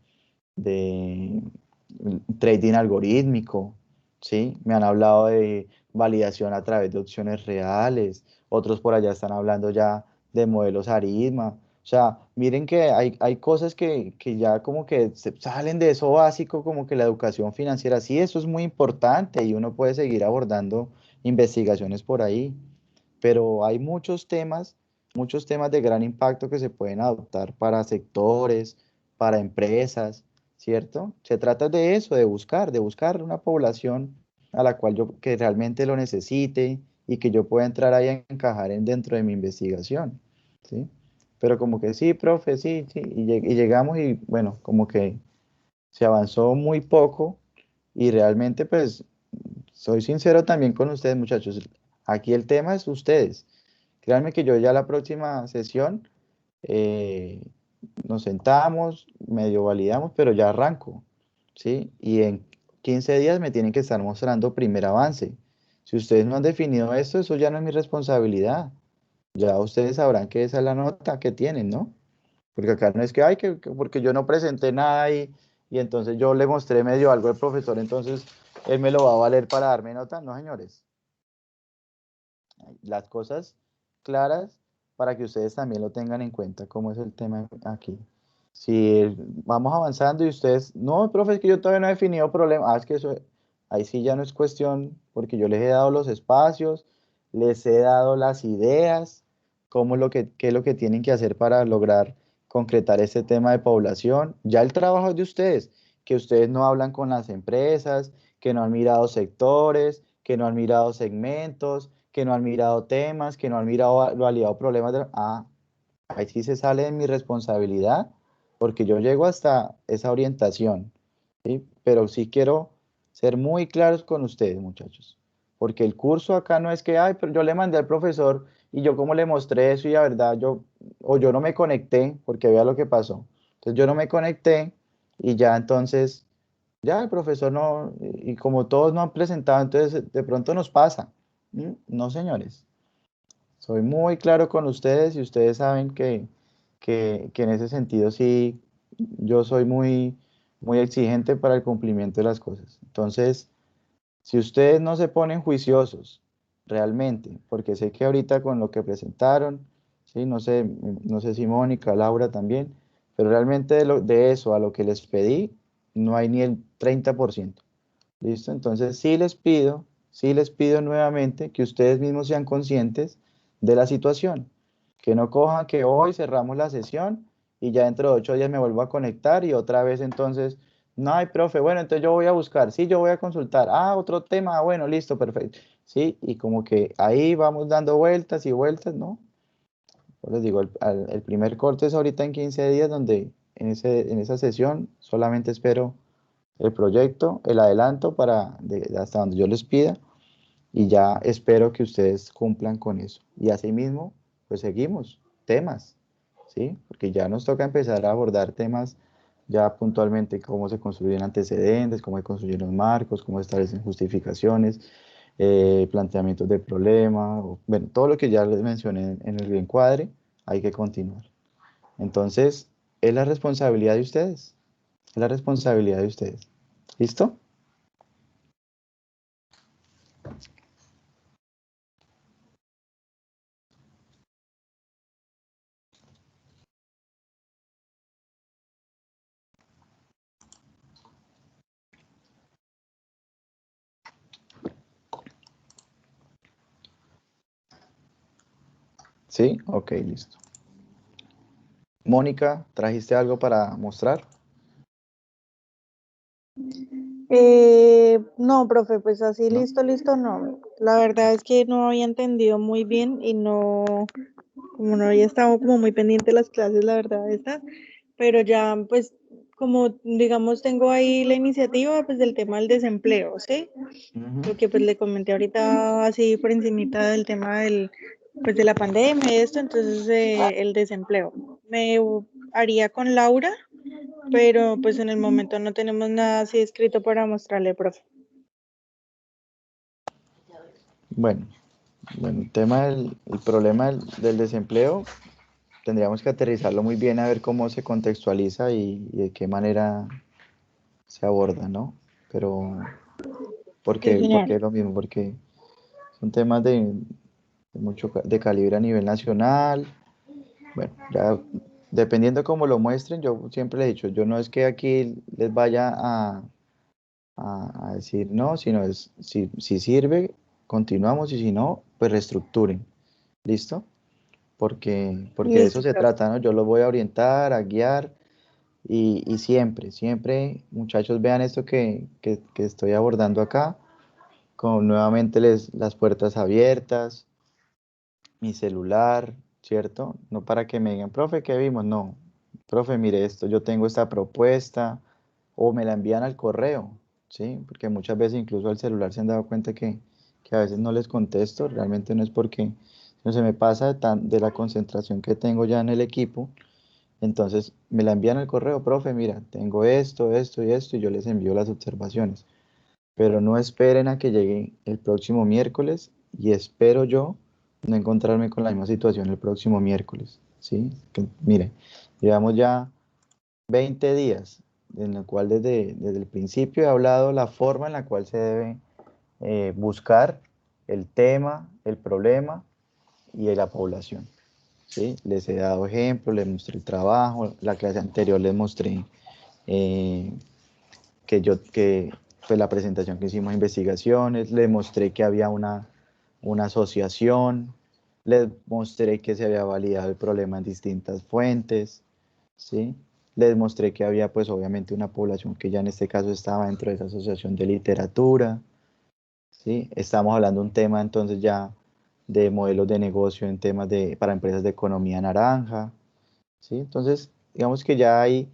trading algorítmico, ¿sí? Me han hablado de validación a través de opciones reales, otros por allá están hablando ya de modelos aritma. O sea, miren que hay cosas que ya como que se salen de eso básico, como que la educación financiera, sí, eso es muy importante y uno puede seguir abordando investigaciones por ahí, pero hay muchos temas de gran impacto que se pueden adoptar para sectores, para empresas, ¿cierto? Se trata de eso, de buscar una población a la cual que realmente lo necesite y que yo pueda entrar ahí a encajar dentro de mi investigación, ¿sí? Pero como que sí, profe, sí, sí, y llegamos y bueno, como que se avanzó muy poco y realmente pues soy sincero también con ustedes, muchachos. Aquí el tema es ustedes. Créanme que yo ya la próxima sesión eh, nos sentamos, medio validamos, pero ya arranco, ¿sí? Y en 15 días me tienen que estar mostrando primer avance. Si ustedes no han definido esto, eso ya no es mi responsabilidad. Ya ustedes sabrán que esa es la nota que tienen, ¿no? Porque acá no es que, ay, porque yo no presenté nada y entonces yo le mostré medio algo al profesor, entonces él me lo va a valer para darme nota. No, señores. Las cosas claras para que ustedes también lo tengan en cuenta, cómo es el tema aquí. Si vamos avanzando y ustedes, no, profe, es que yo todavía no he definido problema, es que eso, ahí sí ya no es cuestión, porque yo les he dado los espacios, les he dado las ideas, cómo es lo que, qué es lo que tienen que hacer para lograr concretar este tema de población. Ya el trabajo es de ustedes, que ustedes no hablan con las empresas, que no han mirado sectores, que no han mirado segmentos, que no han mirado temas, que no han mirado, validado problemas ahí sí se sale de mi responsabilidad, porque yo llego hasta esa orientación, ¿sí? Pero sí quiero ser muy claros con ustedes, muchachos, porque el curso acá no es que, ay, pero yo le mandé al profesor y yo como le mostré eso y la verdad, o yo no me conecté, porque vea lo que pasó. Entonces yo no me conecté y ya entonces, ya el profesor no, y como todos no han presentado, entonces de pronto nos pasa. No, señores. Soy muy claro con ustedes y ustedes saben que en ese sentido sí, yo soy muy, muy exigente para el cumplimiento de las cosas. Entonces, si ustedes no se ponen juiciosos realmente, porque sé que ahorita con lo que presentaron, sí, no sé si Mónica, Laura también, pero realmente de eso a lo que les pedí, no hay ni el 30%. ¿Listo? Entonces sí les pido nuevamente que ustedes mismos sean conscientes de la situación, que no cojan que hoy cerramos la sesión y ya dentro de 8 días me vuelvo a conectar y otra vez entonces, no hay profe, bueno, entonces yo voy a buscar, sí, yo voy a consultar, otro tema, bueno, listo, perfecto, sí, y como que ahí vamos dando vueltas y vueltas, ¿no? Pues les digo, el primer corte es ahorita en 15 días donde en esa sesión solamente espero el proyecto, el adelanto hasta donde yo les pida y ya espero que ustedes cumplan con eso. Y asimismo, pues seguimos temas, ¿sí? Porque ya nos toca empezar a abordar temas ya puntualmente, cómo se construyen antecedentes, cómo se construyen los marcos, cómo se establecen justificaciones, planteamientos de problema, bueno, todo lo que ya les mencioné en el encuadre, hay que continuar. Entonces, es la responsabilidad de ustedes, es la responsabilidad de ustedes. ¿Listo? Sí, ok, listo. Mónica, ¿trajiste algo para mostrar? No, profe, pues así ¿No? listo, no. La verdad es que no había entendido muy bien y no, como no había estado como muy pendiente de las clases, la verdad, estas, pero ya pues como digamos tengo ahí la iniciativa pues del tema del desempleo, ¿sí? Lo que pues le comenté ahorita así por encimita del tema del pues de la pandemia y esto, entonces el desempleo. Me haría con Laura, pero pues en el momento no tenemos nada así escrito para mostrarle, profe. Bueno, el tema el problema del desempleo, tendríamos que aterrizarlo muy bien a ver cómo se contextualiza y de qué manera se aborda, ¿no? Pero, Sí, ¿por señor. qué es lo mismo? Porque son temas de calibre a nivel nacional. Bueno, ya dependiendo cómo lo muestren, yo siempre le he dicho, yo no es que aquí les vaya a decir no, sino es si sirve, continuamos y si no, pues reestructuren. ¿Listo? Porque de eso Listo, se profe. trata, ¿no? Yo los voy a orientar, a guiar y siempre, muchachos, vean esto que estoy abordando acá con nuevamente las puertas abiertas, mi celular, ¿cierto? No para que me digan, profe, ¿qué vimos? No, profe, mire esto, yo tengo esta propuesta, o me la envían al correo, ¿sí? Porque muchas veces incluso al celular se han dado cuenta que a veces no les contesto, realmente no es porque no se me pasa de la concentración que tengo ya en el equipo, entonces me la envían al correo, profe, mira, tengo esto, esto y esto, y yo les envío las observaciones. Pero no esperen a que llegue el próximo miércoles y espero yo no encontrarme con la misma situación el próximo miércoles, ¿sí? Que, mire, llevamos ya 20 días en el cual desde el principio he hablado la forma en la cual se debe buscar el tema, el problema y la población, ¿sí? Les he dado ejemplos, les mostré el trabajo, la clase anterior les mostré eh, que fue la presentación que hicimos de investigaciones, les mostré que había una asociación, les mostré que se había validado el problema en distintas fuentes, ¿sí? Les mostré que había pues obviamente una población que ya en este caso estaba dentro de esa asociación de literatura, ¿sí? Estamos hablando de un tema entonces ya de modelos de negocio en temas para empresas de economía naranja, ¿sí? Entonces, digamos que ya hay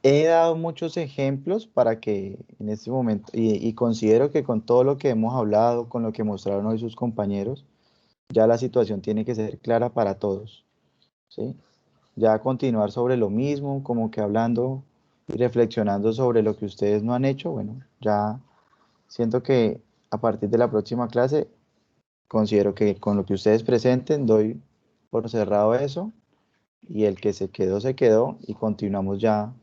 he dado muchos ejemplos para que en este momento, y considero que con todo lo que hemos hablado, con lo que mostraron hoy sus compañeros, ya la situación tiene que ser clara para todos, ¿sí? Ya continuar sobre lo mismo, como que hablando y reflexionando sobre lo que ustedes no han hecho, bueno, ya siento que a partir de la próxima clase, considero que con lo que ustedes presenten, doy por cerrado eso, y el que se quedó, y continuamos ya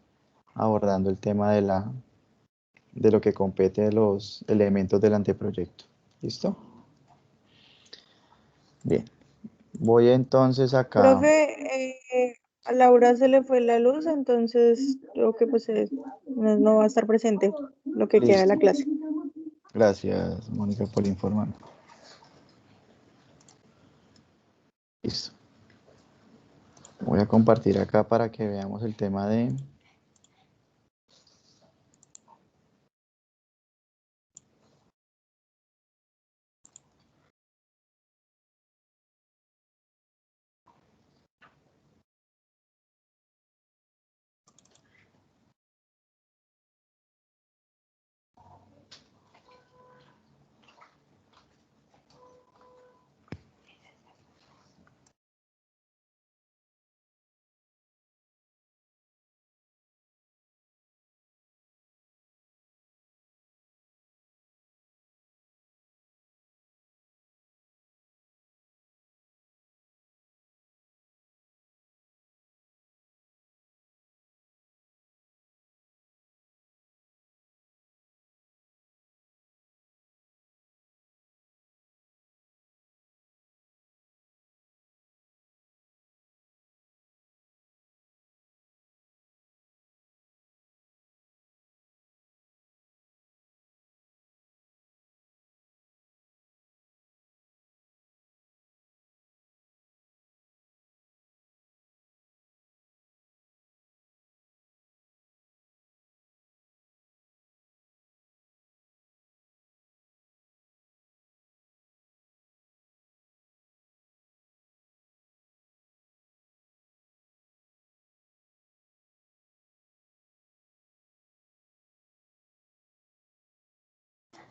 abordando el tema de lo que compete de los elementos del anteproyecto. ¿Listo? Bien. Voy entonces acá. Profe, a Laura se le fue la luz, entonces creo que pues no va a estar presente lo que queda de Listo. la clase. Gracias, Mónica, por informarme. Listo. Voy a compartir acá para que veamos el tema de...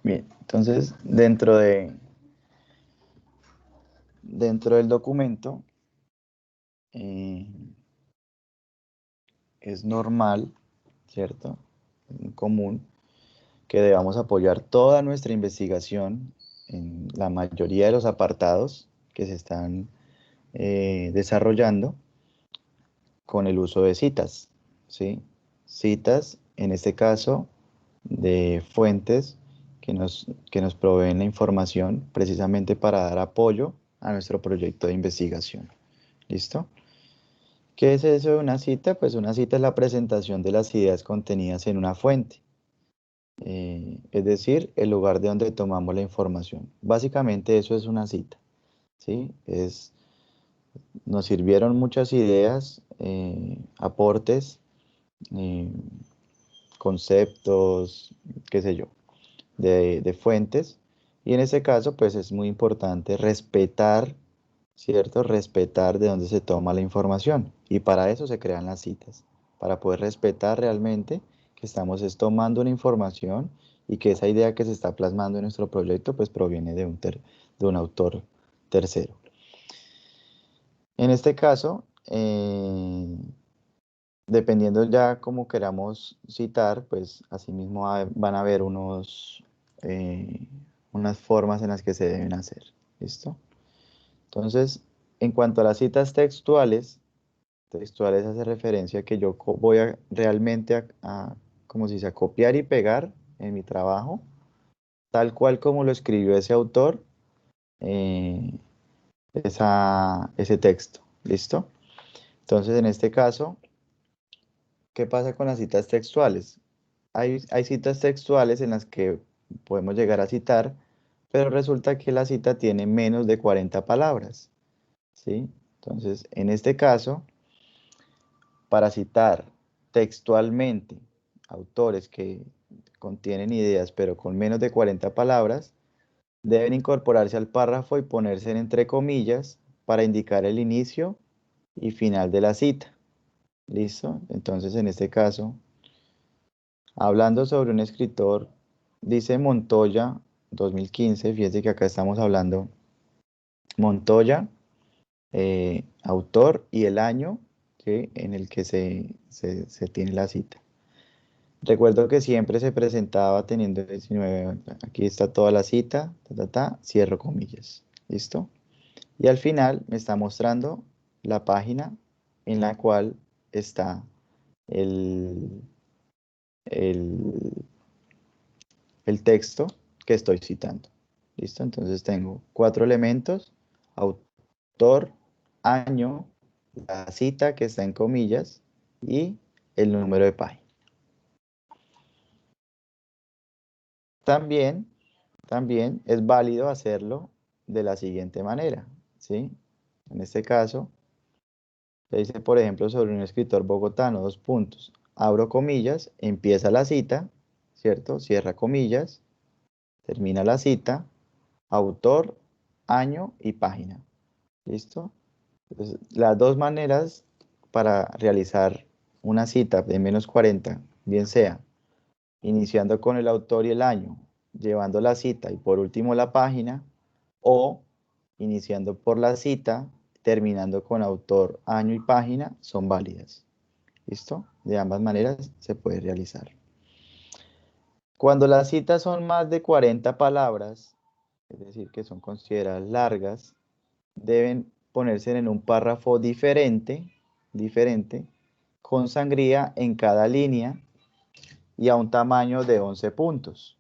Bien, entonces dentro del documento eh, es normal, ¿cierto? Común que debamos apoyar toda nuestra investigación en la mayoría de los apartados que se están desarrollando con el uso de citas, ¿sí? Citas, en este caso, de fuentes que nos proveen la información precisamente para dar apoyo a nuestro proyecto de investigación. ¿Listo? ¿Qué es eso de una cita? Pues una cita es la presentación de las ideas contenidas en una fuente. Es decir, el lugar de donde tomamos la información. Básicamente eso es una cita, ¿sí? Nos sirvieron muchas ideas, aportes, eh, conceptos, qué sé yo. de fuentes. Y en ese caso, pues es muy importante respetar, ¿cierto? Respetar de dónde se toma la información. Y para eso se crean las citas, para poder respetar realmente que estamos tomando una información y que esa idea que se está plasmando en nuestro proyecto, pues proviene de un autor tercero. En este caso, dependiendo ya cómo queramos citar, pues asimismo van a haber unas formas en las que se deben hacer. ¿Listo? Entonces, en cuanto a las citas textuales hace referencia a que yo voy a realmente como si se copiar y pegar en mi trabajo, tal cual como lo escribió ese autor, eh, ese texto. ¿Listo? Entonces, en este caso, ¿qué pasa con las citas textuales? Hay citas textuales en las que podemos llegar a citar, pero resulta que la cita tiene menos de 40 palabras, ¿sí? Entonces, en este caso, para citar textualmente autores que contienen ideas, pero con menos de 40 palabras, deben incorporarse al párrafo y ponerse en entre comillas para indicar el inicio y final de la cita. ¿Listo? Entonces, en este caso, hablando sobre un escritor, dice Montoya 2015, fíjese que acá estamos hablando Montoya, autor y el año en el que se tiene la cita. Recuerdo que siempre se presentaba teniendo 19, aquí está toda la cita, cierro comillas, ¿listo? Y al final me está mostrando la página en la cual está el, el, el texto que estoy citando. ¿Listo? Entonces tengo 4 elementos: autor, año, la cita que está en comillas y el número de página. También es válido hacerlo de la siguiente manera, ¿sí? En este caso, se dice, por ejemplo, sobre un escritor bogotano, 2 puntos. Abro comillas, empieza la cita, ¿cierto? Cierra comillas, termina la cita, autor, año y página. ¿Listo? Entonces, las dos maneras para realizar una cita de menos 40, bien sea iniciando con el autor y el año, llevando la cita y por último la página, o iniciando por la cita, terminando con autor, año y página, son válidas. ¿Listo? De ambas maneras se puede realizar. Cuando las citas son más de 40 palabras, es decir, que son consideradas largas, deben ponerse en un párrafo diferente, con sangría en cada línea y a un tamaño de 11 puntos.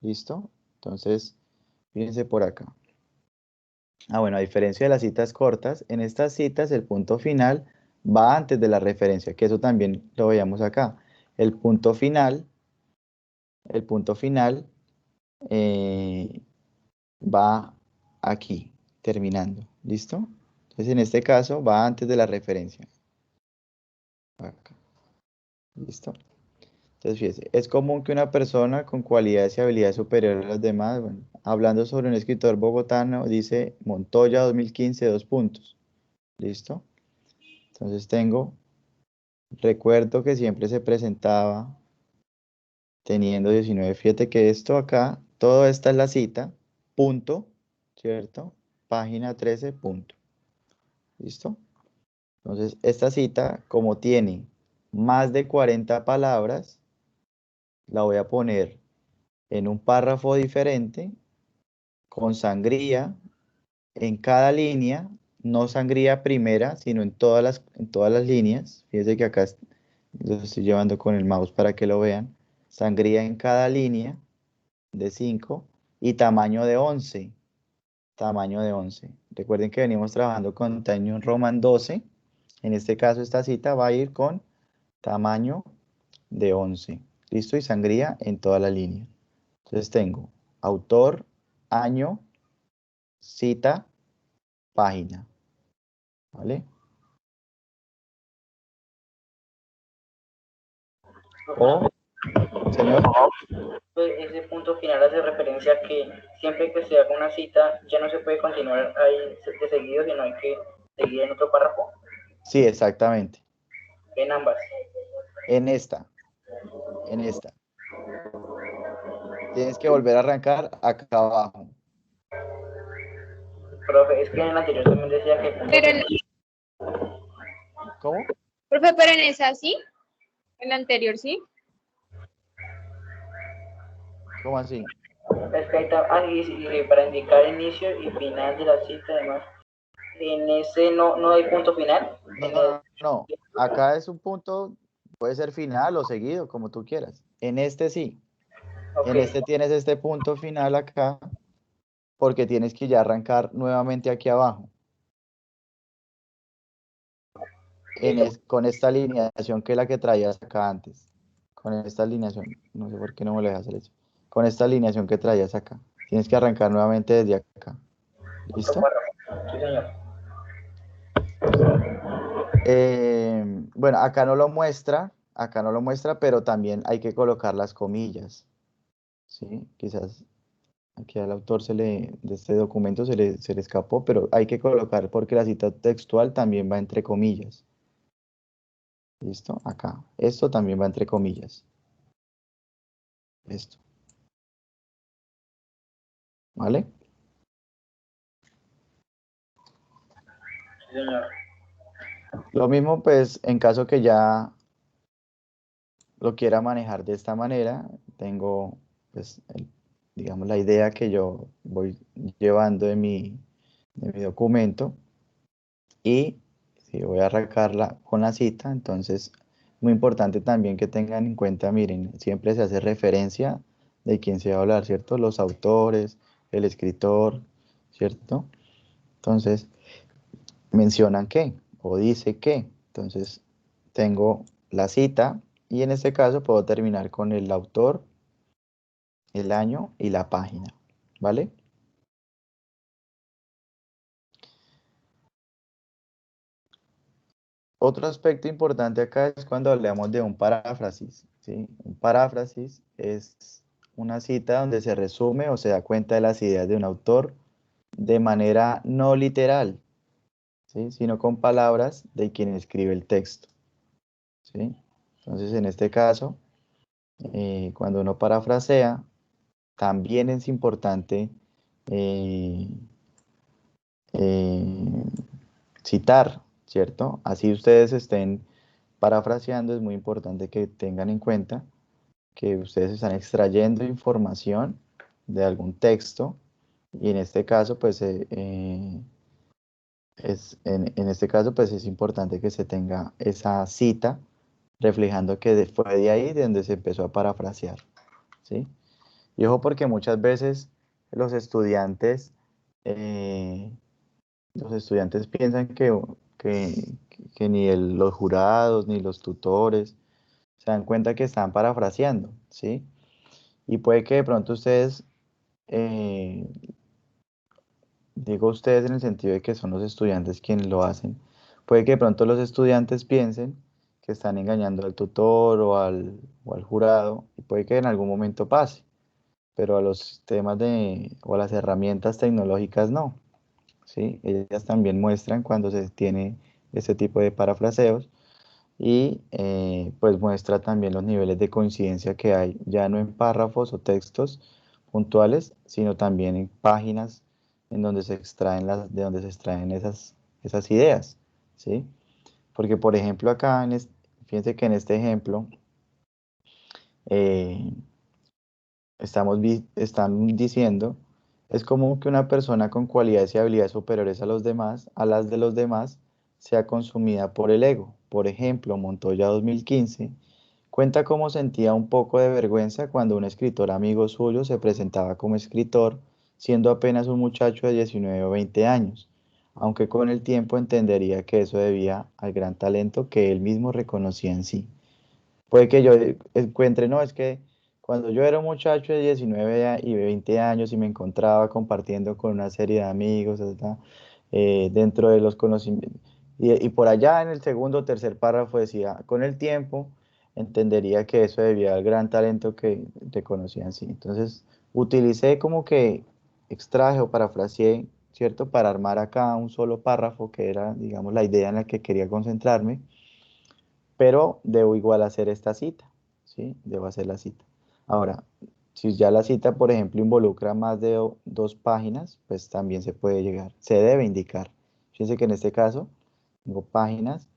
¿Listo? Entonces, fíjense por acá. Bueno, a diferencia de las citas cortas, en estas citas el punto final va antes de la referencia, que eso también lo veíamos acá. El punto final va aquí, terminando. ¿Listo? Entonces, en este caso, va antes de la referencia. Acá. ¿Listo? Entonces, fíjese, es común que una persona con cualidades y habilidades superiores a las demás, bueno, hablando sobre un escritor bogotano, dice Montoya 2015, 2 puntos. ¿Listo? Entonces recuerdo que siempre se presentaba teniendo 19, fíjate que esto acá, todo esta es la cita, punto, ¿cierto? Página 13, punto. ¿Listo? Entonces, esta cita, como tiene más de 40 palabras, la voy a poner en un párrafo diferente, con sangría en cada línea, no sangría primera, sino en todas las líneas. Fíjense que acá lo estoy llevando con el mouse para que lo vean. Sangría en cada línea de 5 y tamaño de 11. Tamaño de 11. Recuerden que venimos trabajando con Times Roman 12. En este caso, esta cita va a ir con tamaño de 11. ¿Listo? Y sangría en toda la línea. Entonces tengo autor, año, cita, página. ¿Vale? O Señor. Pues ese punto final hace referencia a que siempre que se haga una cita ya no se puede continuar ahí de seguido, sino hay que seguir en otro párrafo, Sí, exactamente. en ambas. En esta. Tienes que volver a arrancar acá abajo. Profe, es que en el anterior también decía que punto Pero, ¿Cómo? profe, pero en esa sí, en la anterior sí. ¿Cómo así? es que ahí está, y para indicar inicio y final de la cita, además, en ese no hay punto final. No. Acá es un punto, puede ser final o seguido, como tú quieras. En este sí. Ok, En este tienes este punto final acá, porque tienes que ya arrancar nuevamente aquí abajo. Con esta alineación que es la que traías acá antes. Con esta alineación. No sé por qué no me lo dejas hacer eso. Con esta alineación que traías acá. Tienes que arrancar nuevamente desde acá. otro ¿Listo? párrafo. Sí, señor. Bueno, acá no lo muestra, pero también hay que colocar las comillas. ¿Sí? Quizás aquí al autor de este documento se le escapó, pero hay que colocar porque la cita textual también va entre comillas. ¿Listo? Acá. Esto también va entre comillas. Esto. ¿Vale? Sí, señor. Lo mismo, pues, en caso que ya lo quiera manejar de esta manera, tengo, pues, digamos, la idea que yo voy llevando de mi documento y si voy a arrancarla con la cita, entonces, muy importante también que tengan en cuenta, miren, siempre se hace referencia de quién se va a hablar, ¿cierto? Los autores, el escritor, ¿cierto? Entonces, mencionan qué o dice qué. Entonces, tengo la cita y en este caso puedo terminar con el autor, el año y la página, ¿vale? Otro aspecto importante acá es cuando hablamos de un paráfrasis, ¿sí? Un paráfrasis es una cita donde se resume o se da cuenta de las ideas de un autor de manera no literal, ¿sí? Sino con palabras de quien escribe el texto, ¿sí? Entonces, en este caso, cuando uno parafrasea, también es importante eh, eh, citar, ¿cierto? Así ustedes estén parafraseando, es muy importante que tengan en cuenta que ustedes están extrayendo información de algún texto y en este caso, pues, en este caso, pues es importante que se tenga esa cita reflejando que fue de ahí de donde se empezó a parafrasear, ¿sí? Y ojo porque muchas veces los estudiantes, eh, los estudiantes piensan que, que ni los jurados ni los tutores se dan cuenta que están parafraseando, ¿sí? Y puede que de pronto ustedes, eh, digo ustedes en el sentido de que son los estudiantes quienes lo hacen, puede que de pronto los estudiantes piensen que están engañando al tutor o al jurado y puede que en algún momento pase, pero a los temas o a las herramientas tecnológicas no, ¿sí? Ellas también muestran cuando se tiene este tipo de parafraseos y pues muestra también los niveles de coincidencia que hay, ya no en párrafos o textos puntuales, sino también en páginas en donde se extraen de donde se extraen esas ideas, ¿sí? Porque por ejemplo acá, fíjense que en este ejemplo, eh, están diciendo, es común que una persona con cualidades y habilidades superiores a las de los demás, sea consumida por el ego. Por ejemplo, Montoya 2015 cuenta cómo sentía un poco de vergüenza cuando un escritor amigo suyo se presentaba como escritor, siendo apenas un muchacho de 19 o 20 años, aunque con el tiempo entendería que eso debía al gran talento que él mismo reconocía en sí. Puede que yo encuentre, no, es que cuando yo era un muchacho de 19 y 20 años y me encontraba compartiendo con una serie de amigos, ¿verdad? Dentro de los conocimientos, y por allá en el segundo o tercer párrafo decía, con el tiempo entendería que eso debía al gran talento que reconocían, sí. Entonces, utilicé como que extraje o parafraseé, ¿cierto? Para armar acá un solo párrafo que era, digamos, la idea en la que quería concentrarme, pero debo igual hacer esta cita, ¿sí? Debo hacer la cita. Ahora, si ya la cita, por ejemplo, involucra más de 2 páginas, pues también se puede llegar, se debe indicar. Fíjense que en este caso tengo páginas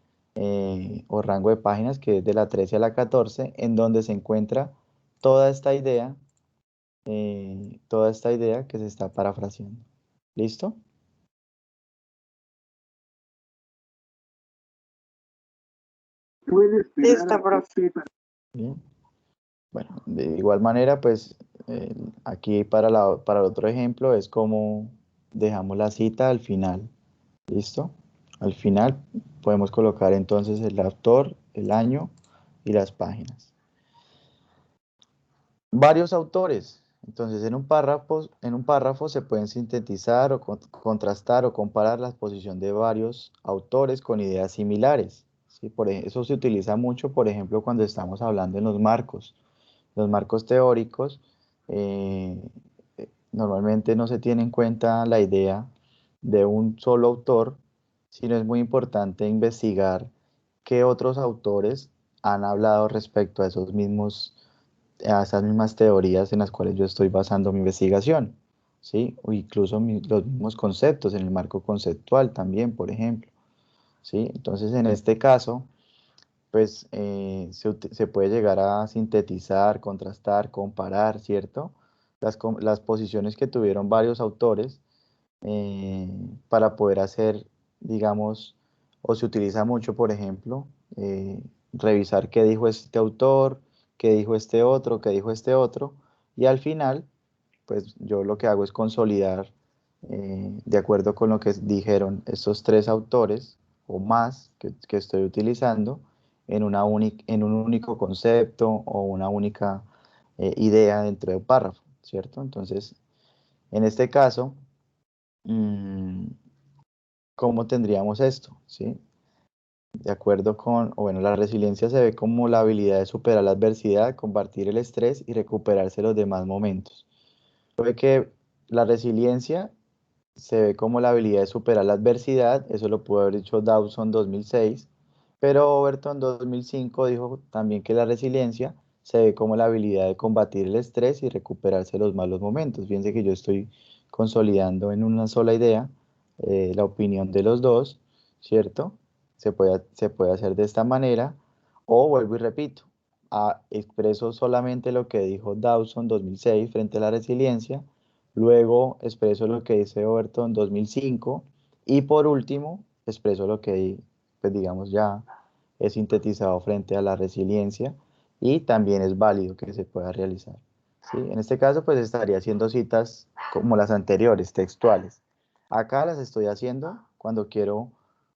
o rango de páginas que es de la 13 a la 14, en donde se encuentra toda esta idea que se está parafraseando. ¿Listo? Listo, profe. Bien. Bueno, de igual manera, pues aquí para el otro ejemplo es como dejamos la cita al final. ¿Listo? Al final podemos colocar entonces el autor, el año y las páginas. Varios autores. Entonces, en un párrafo se pueden sintetizar o contrastar o comparar la exposición de varios autores con ideas similares. ¿Sí? Eso se utiliza mucho, por ejemplo, cuando estamos hablando en los marcos. Los marcos teóricos, normalmente no se tiene en cuenta la idea de un solo autor, sino es muy importante investigar qué otros autores han hablado respecto a a esas mismas teorías en las cuales yo estoy basando mi investigación, ¿sí? O incluso los mismos conceptos en el marco conceptual también, por ejemplo, ¿sí? Entonces, en este caso, pues se puede llegar a sintetizar, contrastar, comparar, ¿cierto? Las posiciones que tuvieron varios autores eh, para poder hacer, digamos, o se utiliza mucho, por ejemplo, revisar qué dijo este autor, qué dijo este otro, qué dijo este otro, y al final, pues yo lo que hago es consolidar, de acuerdo con lo que dijeron estos 3 autores o más que estoy utilizando, en un único concepto o una única idea dentro de un párrafo, ¿cierto? Entonces, en este caso, mm, ¿cómo tendríamos esto? ¿Sí? De acuerdo con, o bueno, la resiliencia se ve como la habilidad de superar la adversidad, combatir el estrés y recuperarse los demás momentos. Puede que la resiliencia se ve como la habilidad de superar la adversidad, eso lo pudo haber dicho Dawson 2006, pero Overton 2005 dijo también que la resiliencia se ve como la habilidad de combatir el estrés y recuperarse de los malos momentos. Fíjense que yo estoy consolidando en una sola idea la opinión de los dos, ¿cierto? Se puede hacer de esta manera, o vuelvo y repito, expreso solamente lo que dijo Dawson 2006 frente a la resiliencia. Luego expreso lo que dice Overton 2005 y por último expreso lo que, pues digamos, ya es sintetizado frente a la resiliencia y también es válido que se pueda realizar. ¿Sí? En este caso, pues estaría haciendo citas como las anteriores, textuales. Acá las estoy haciendo cuando quiero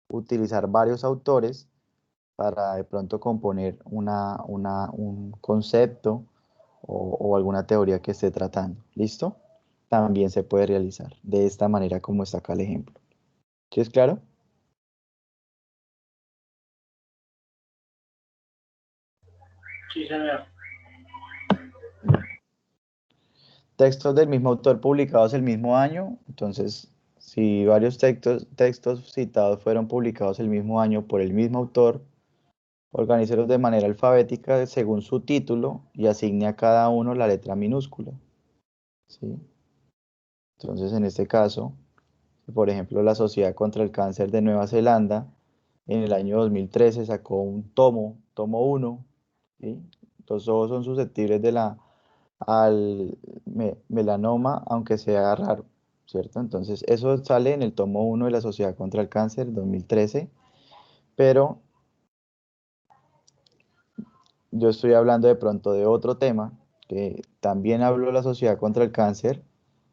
utilizar varios autores para de pronto componer un concepto o alguna teoría que esté tratando. ¿Listo? También se puede realizar de esta manera como está acá el ejemplo. ¿Sí es claro? Sí, señor. Textos del mismo autor publicados el mismo año. Entonces, si varios textos citados fueron publicados el mismo año por el mismo autor, organícelos de manera alfabética según su título y asigne a cada uno la letra minúscula. ¿Sí? Entonces, en este caso, por ejemplo, la Sociedad contra el Cáncer de Nueva Zelanda en el año 2013 sacó un tomo 1, ¿sí? Los ojos son susceptibles al melanoma, aunque sea raro, ¿cierto? Entonces, eso sale en el tomo 1 de la Sociedad contra el Cáncer 2013, pero yo estoy hablando de pronto de otro tema, que también habló la Sociedad contra el Cáncer,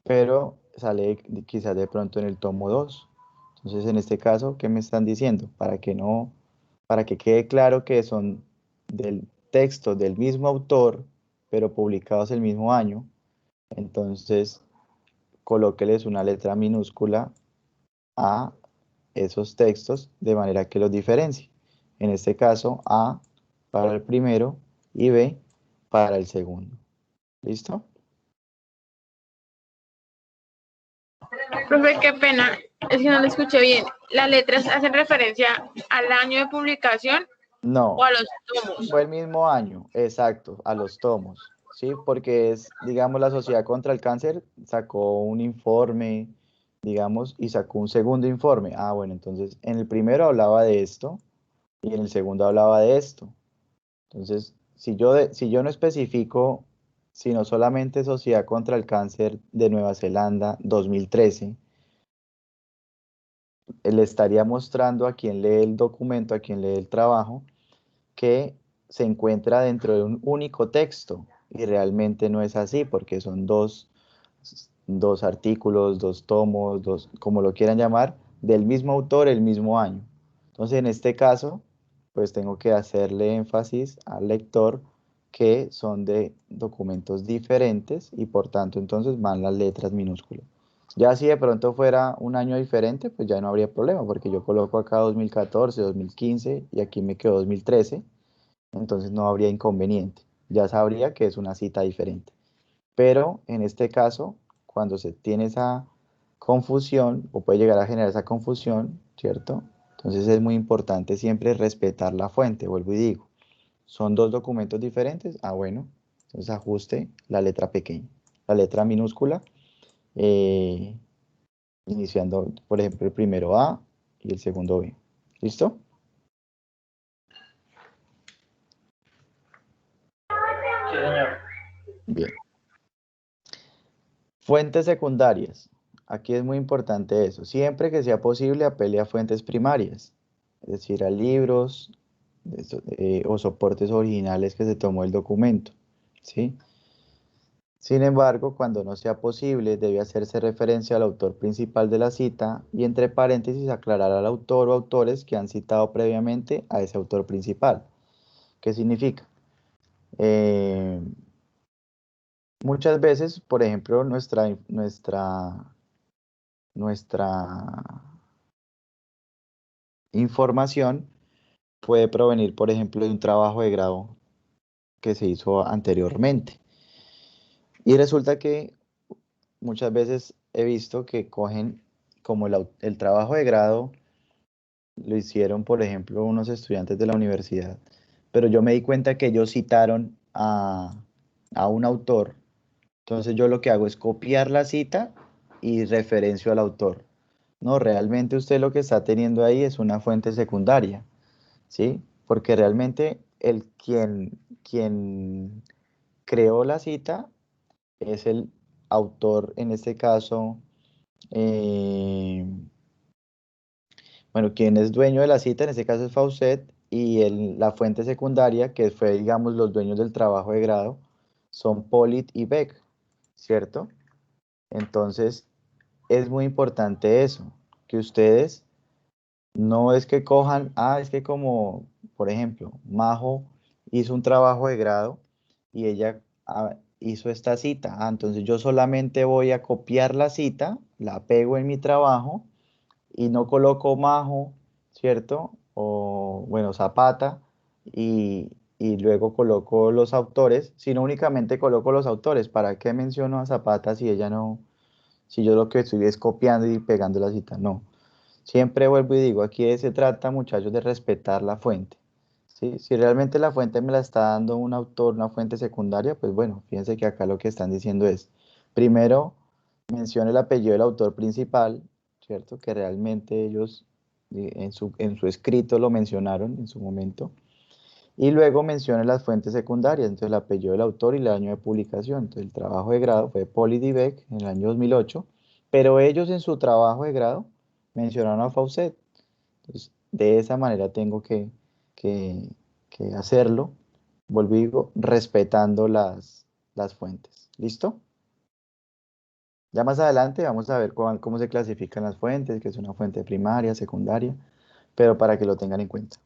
pero sale quizás de pronto en el tomo 2. Entonces, en este caso, ¿qué me están diciendo? Para que quede claro que son del texto del mismo autor, pero publicados el mismo año, entonces colóqueles una letra minúscula a esos textos de manera que los diferencie. En este caso, A para el primero y B para el segundo. ¿Listo? Profe, qué pena, es que no lo escuché bien. ¿Las letras hacen referencia al año de publicación No, o a los tomos? fue el mismo año, exacto, a los tomos, ¿sí? Porque es, digamos, la Sociedad contra el Cáncer sacó un informe, digamos, y sacó un segundo informe. Ah, bueno, entonces en el primero hablaba de esto y en el segundo hablaba de esto. Entonces, si yo no especifico, sino solamente Sociedad contra el Cáncer de Nueva Zelanda 2013, le estaría mostrando a quien lee el documento, a quien lee el trabajo, que se encuentra dentro de un único texto y realmente no es así porque son dos artículos, dos tomos, dos, como lo quieran llamar, del mismo autor el mismo año. Entonces, en este caso, pues tengo que hacerle énfasis al lector que son de documentos diferentes y por tanto entonces van las letras minúsculas. Ya si de pronto fuera un año diferente, pues ya no habría problema porque yo coloco acá 2014, 2015 y aquí me quedó 2013, entonces no habría inconveniente. Ya sabría que es una cita diferente. Pero en este caso, cuando se tiene esa confusión o puede llegar a generar esa confusión, ¿cierto? Entonces es muy importante siempre respetar la fuente, vuelvo y digo. ¿Son dos documentos diferentes? Ah, bueno, entonces ajuste la letra pequeña, la letra minúscula, eh, iniciando, por ejemplo, el primero A y el segundo B. ¿Listo? Sí, señor. Bien. Fuentes secundarias. Aquí es muy importante eso. Siempre que sea posible, apele a fuentes primarias, es decir, a libros o soportes originales que se tomó el documento, ¿sí? Sin embargo, cuando no sea posible, debe hacerse referencia al autor principal de la cita y entre paréntesis aclarar al autor o autores que han citado previamente a ese autor principal. ¿Qué significa? Eh, Muchas veces, por ejemplo, nuestra información puede provenir, por ejemplo, de un trabajo de grado que se hizo anteriormente. Y resulta que muchas veces he visto que cogen como el trabajo de grado lo hicieron, por ejemplo, unos estudiantes de la universidad, pero yo me di cuenta que ellos citaron a un autor. Entonces yo lo que hago es copiar la cita y referencio al autor. No, realmente usted lo que está teniendo ahí es una fuente secundaria, ¿sí? Porque realmente quien creó la cita es el autor, en este caso, eh, bueno, quien es dueño de la cita, en este caso es Faucet, y la fuente secundaria, que fue, digamos, los dueños del trabajo de grado, son Polit y Beck, ¿cierto? Entonces, es muy importante eso, que ustedes no es que cojan, es que como, por ejemplo, Majo hizo un trabajo de grado y ella hizo esta cita. Entonces yo solamente voy a copiar la cita, la pego en mi trabajo y no coloco Majo, ¿cierto? O, bueno, Zapata y luego coloco los autores, sino únicamente coloco los autores. ¿Para qué menciono a Zapata si ella no, si yo lo que estoy es copiando y pegando la cita? No. Siempre vuelvo y digo, aquí se trata, muchachos, de respetar la fuente. ¿Sí? Si realmente la fuente me la está dando un autor, una fuente secundaria, pues bueno, fíjense que acá lo que están diciendo es, primero, menciona el apellido del autor principal, ¿cierto? Que realmente ellos en su escrito lo mencionaron en su momento. Y luego menciona las fuentes secundarias, entonces el apellido del autor y el año de publicación. Entonces el trabajo de grado fue Poli Dibek en el año 2008, pero ellos en su trabajo de grado mencionaron a Faucet. Entonces, de esa manera tengo que, que hacerlo, vuelvo y digo, respetando las fuentes. ¿Listo? Ya más adelante vamos a ver cómo se clasifican las fuentes, que es una fuente primaria, secundaria, pero para que lo tengan en cuenta.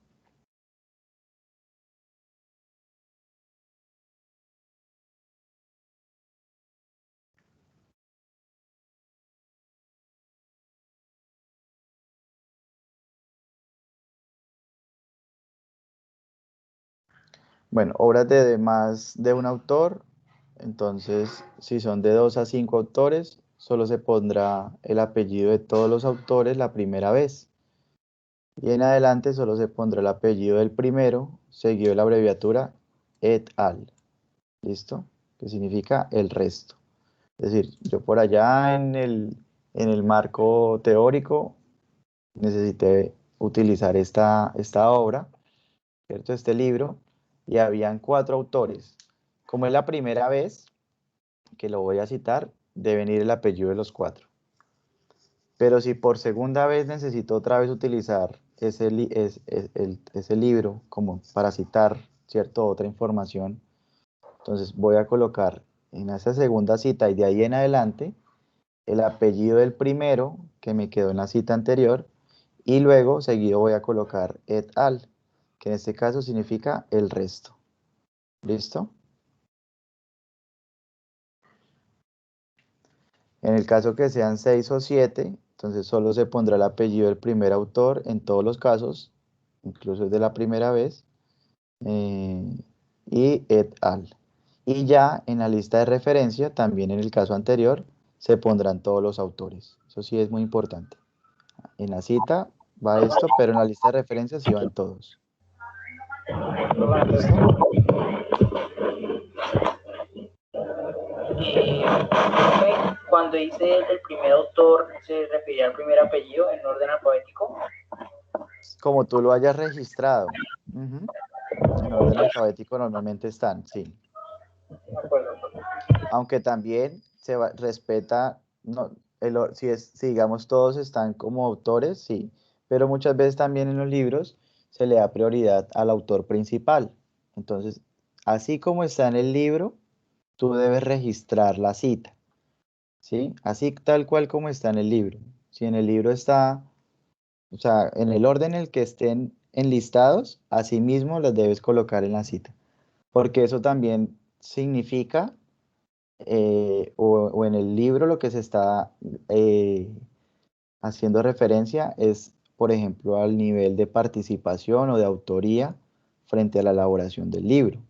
Bueno, obras de más de un autor, entonces si son de 2 a 5 autores, solo se pondrá el apellido de todos los autores la primera vez. Y en adelante solo se pondrá el apellido del primero, seguido de la abreviatura et al. ¿Listo? Que significa el resto. Es decir, yo por allá en el marco teórico necesité utilizar esta obra, ¿cierto? Este libro, y habían 4 autores. Como es la primera vez que lo voy a citar, deben ir el apellido de los 4. Pero si por segunda vez necesito otra vez utilizar ese libro como para citar, ¿cierto? Otra información, entonces voy a colocar en esa segunda cita y de ahí en adelante el apellido del primero que me quedó en la cita anterior y luego seguido voy a colocar et al, que en este caso significa el resto. ¿Listo? En el caso que sean 6 o 7, entonces solo se pondrá el apellido del primer autor en todos los casos, incluso de la primera vez, eh, y et al. Y ya en la lista de referencia, también en el caso anterior, se pondrán todos los autores. Eso sí es muy importante. En la cita va esto, pero en la lista de referencia sí van todos. ¿Listo? Cuando dice el primer autor, ¿se refiere al primer apellido en orden alfabético? Como tú lo hayas registrado. Ujú. En orden alfabético normalmente están, sí. De acuerdo. Aunque también respeta, no, si digamos todos están como autores, sí, pero muchas veces también en los libros se le da prioridad al autor principal. Entonces, así como está en el libro, tú debes registrar la cita, ¿sí? Así tal cual como está en el libro. Si en el libro está, o sea, en el orden en el que estén enlistados, así mismo las debes colocar en la cita, porque eso también significa o en el libro lo que se está haciendo referencia es, por ejemplo, al nivel de participación o de autoría frente a la elaboración del libro.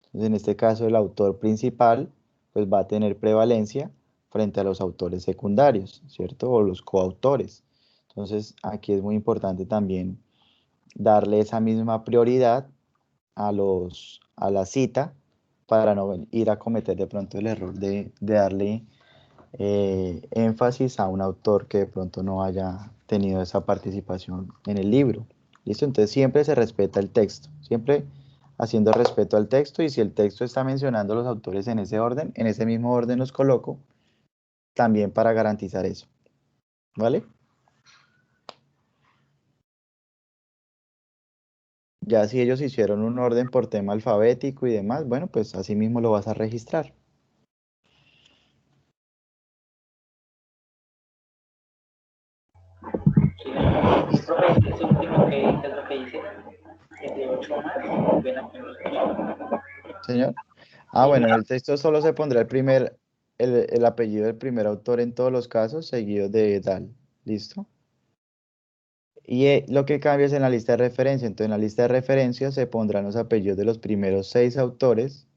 Entonces, en este caso, el autor principal pues va a tener prevalencia frente a los autores secundarios, ¿cierto? O los coautores. Entonces, aquí es muy importante también darle esa misma prioridad a la cita para no ir a cometer de pronto el error de darle énfasis a un autor que de pronto no haya tenido esa participación en el libro. ¿Listo? Entonces siempre se respeta el texto, siempre haciendo respeto al texto, y si el texto está mencionando a los autores en ese orden, en ese mismo orden los coloco, también para garantizar eso. ¿Vale? Ya si ellos hicieron un orden por tema alfabético y demás, bueno, pues así mismo lo vas a registrar. Sí, profe, ese último que es lo que dice, el de 8 más, ven a Señor. Bueno, en el texto solo se pondrá el apellido del primer autor en todos los casos, seguido de Dal. ¿Listo? Y lo que cambia es en la lista de referencia. Entonces, en la lista de referencia se pondrán los apellidos de los primeros 6 autores,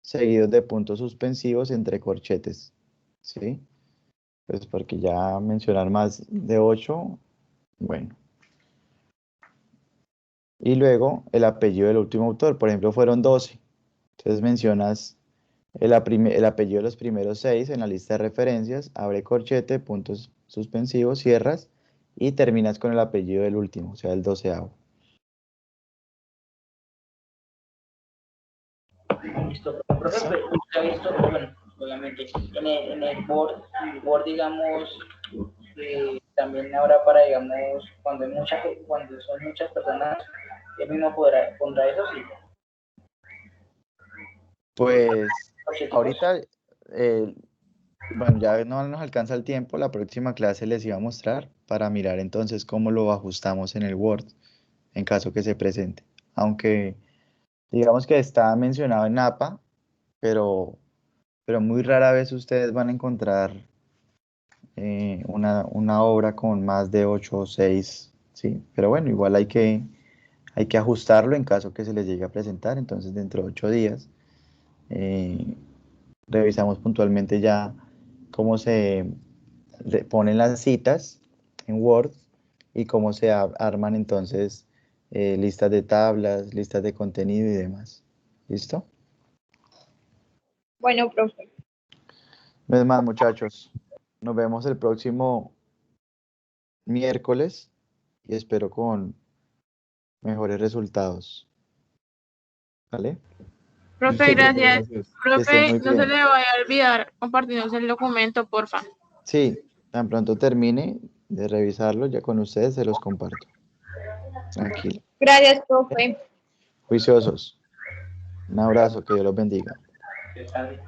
seguidos de puntos suspensivos entre corchetes. ¿Sí? Pues porque ya mencionar más de 8, bueno. Y luego el apellido del último autor, por ejemplo, fueron 12. Entonces mencionas el apellido de los primeros 6 en la lista de referencias, abre corchete, puntos suspensivos, cierras y terminas con el apellido del último, o sea, el 12avo. Listo, profe, pero usted ha visto, bueno, obviamente, en el Word, digamos, también ahora para, digamos, cuando son muchas personas, él mismo pondrá eso, sí. Pues Objetivos. ahorita, bueno, ya no nos alcanza el tiempo, la próxima clase les iba a mostrar para mirar entonces cómo lo ajustamos en el Word en caso que se presente. Aunque digamos que está mencionado en APA, pero muy rara vez ustedes van a encontrar una obra con más de 8 o 6, ¿sí? Pero bueno, igual hay que ajustarlo en caso que se les llegue a presentar. Entonces, dentro de 8 días, revisamos puntualmente ya cómo se ponen las citas en Word y cómo se arman entonces listas de tablas, listas de contenido y demás. ¿Listo? Bueno, profe. No es más, muchachos. Nos vemos el próximo miércoles y espero con mejores resultados. ¿Vale? Profe, gracias. Que estén Profe, muy no se bien. le vaya a olvidar compartirnos el documento, porfa. Sí, tan pronto termine de revisarlo, ya con ustedes se los comparto. Tranquilo. Gracias, profe. Juiciosos. Un abrazo, que Dios los bendiga. Que está bien.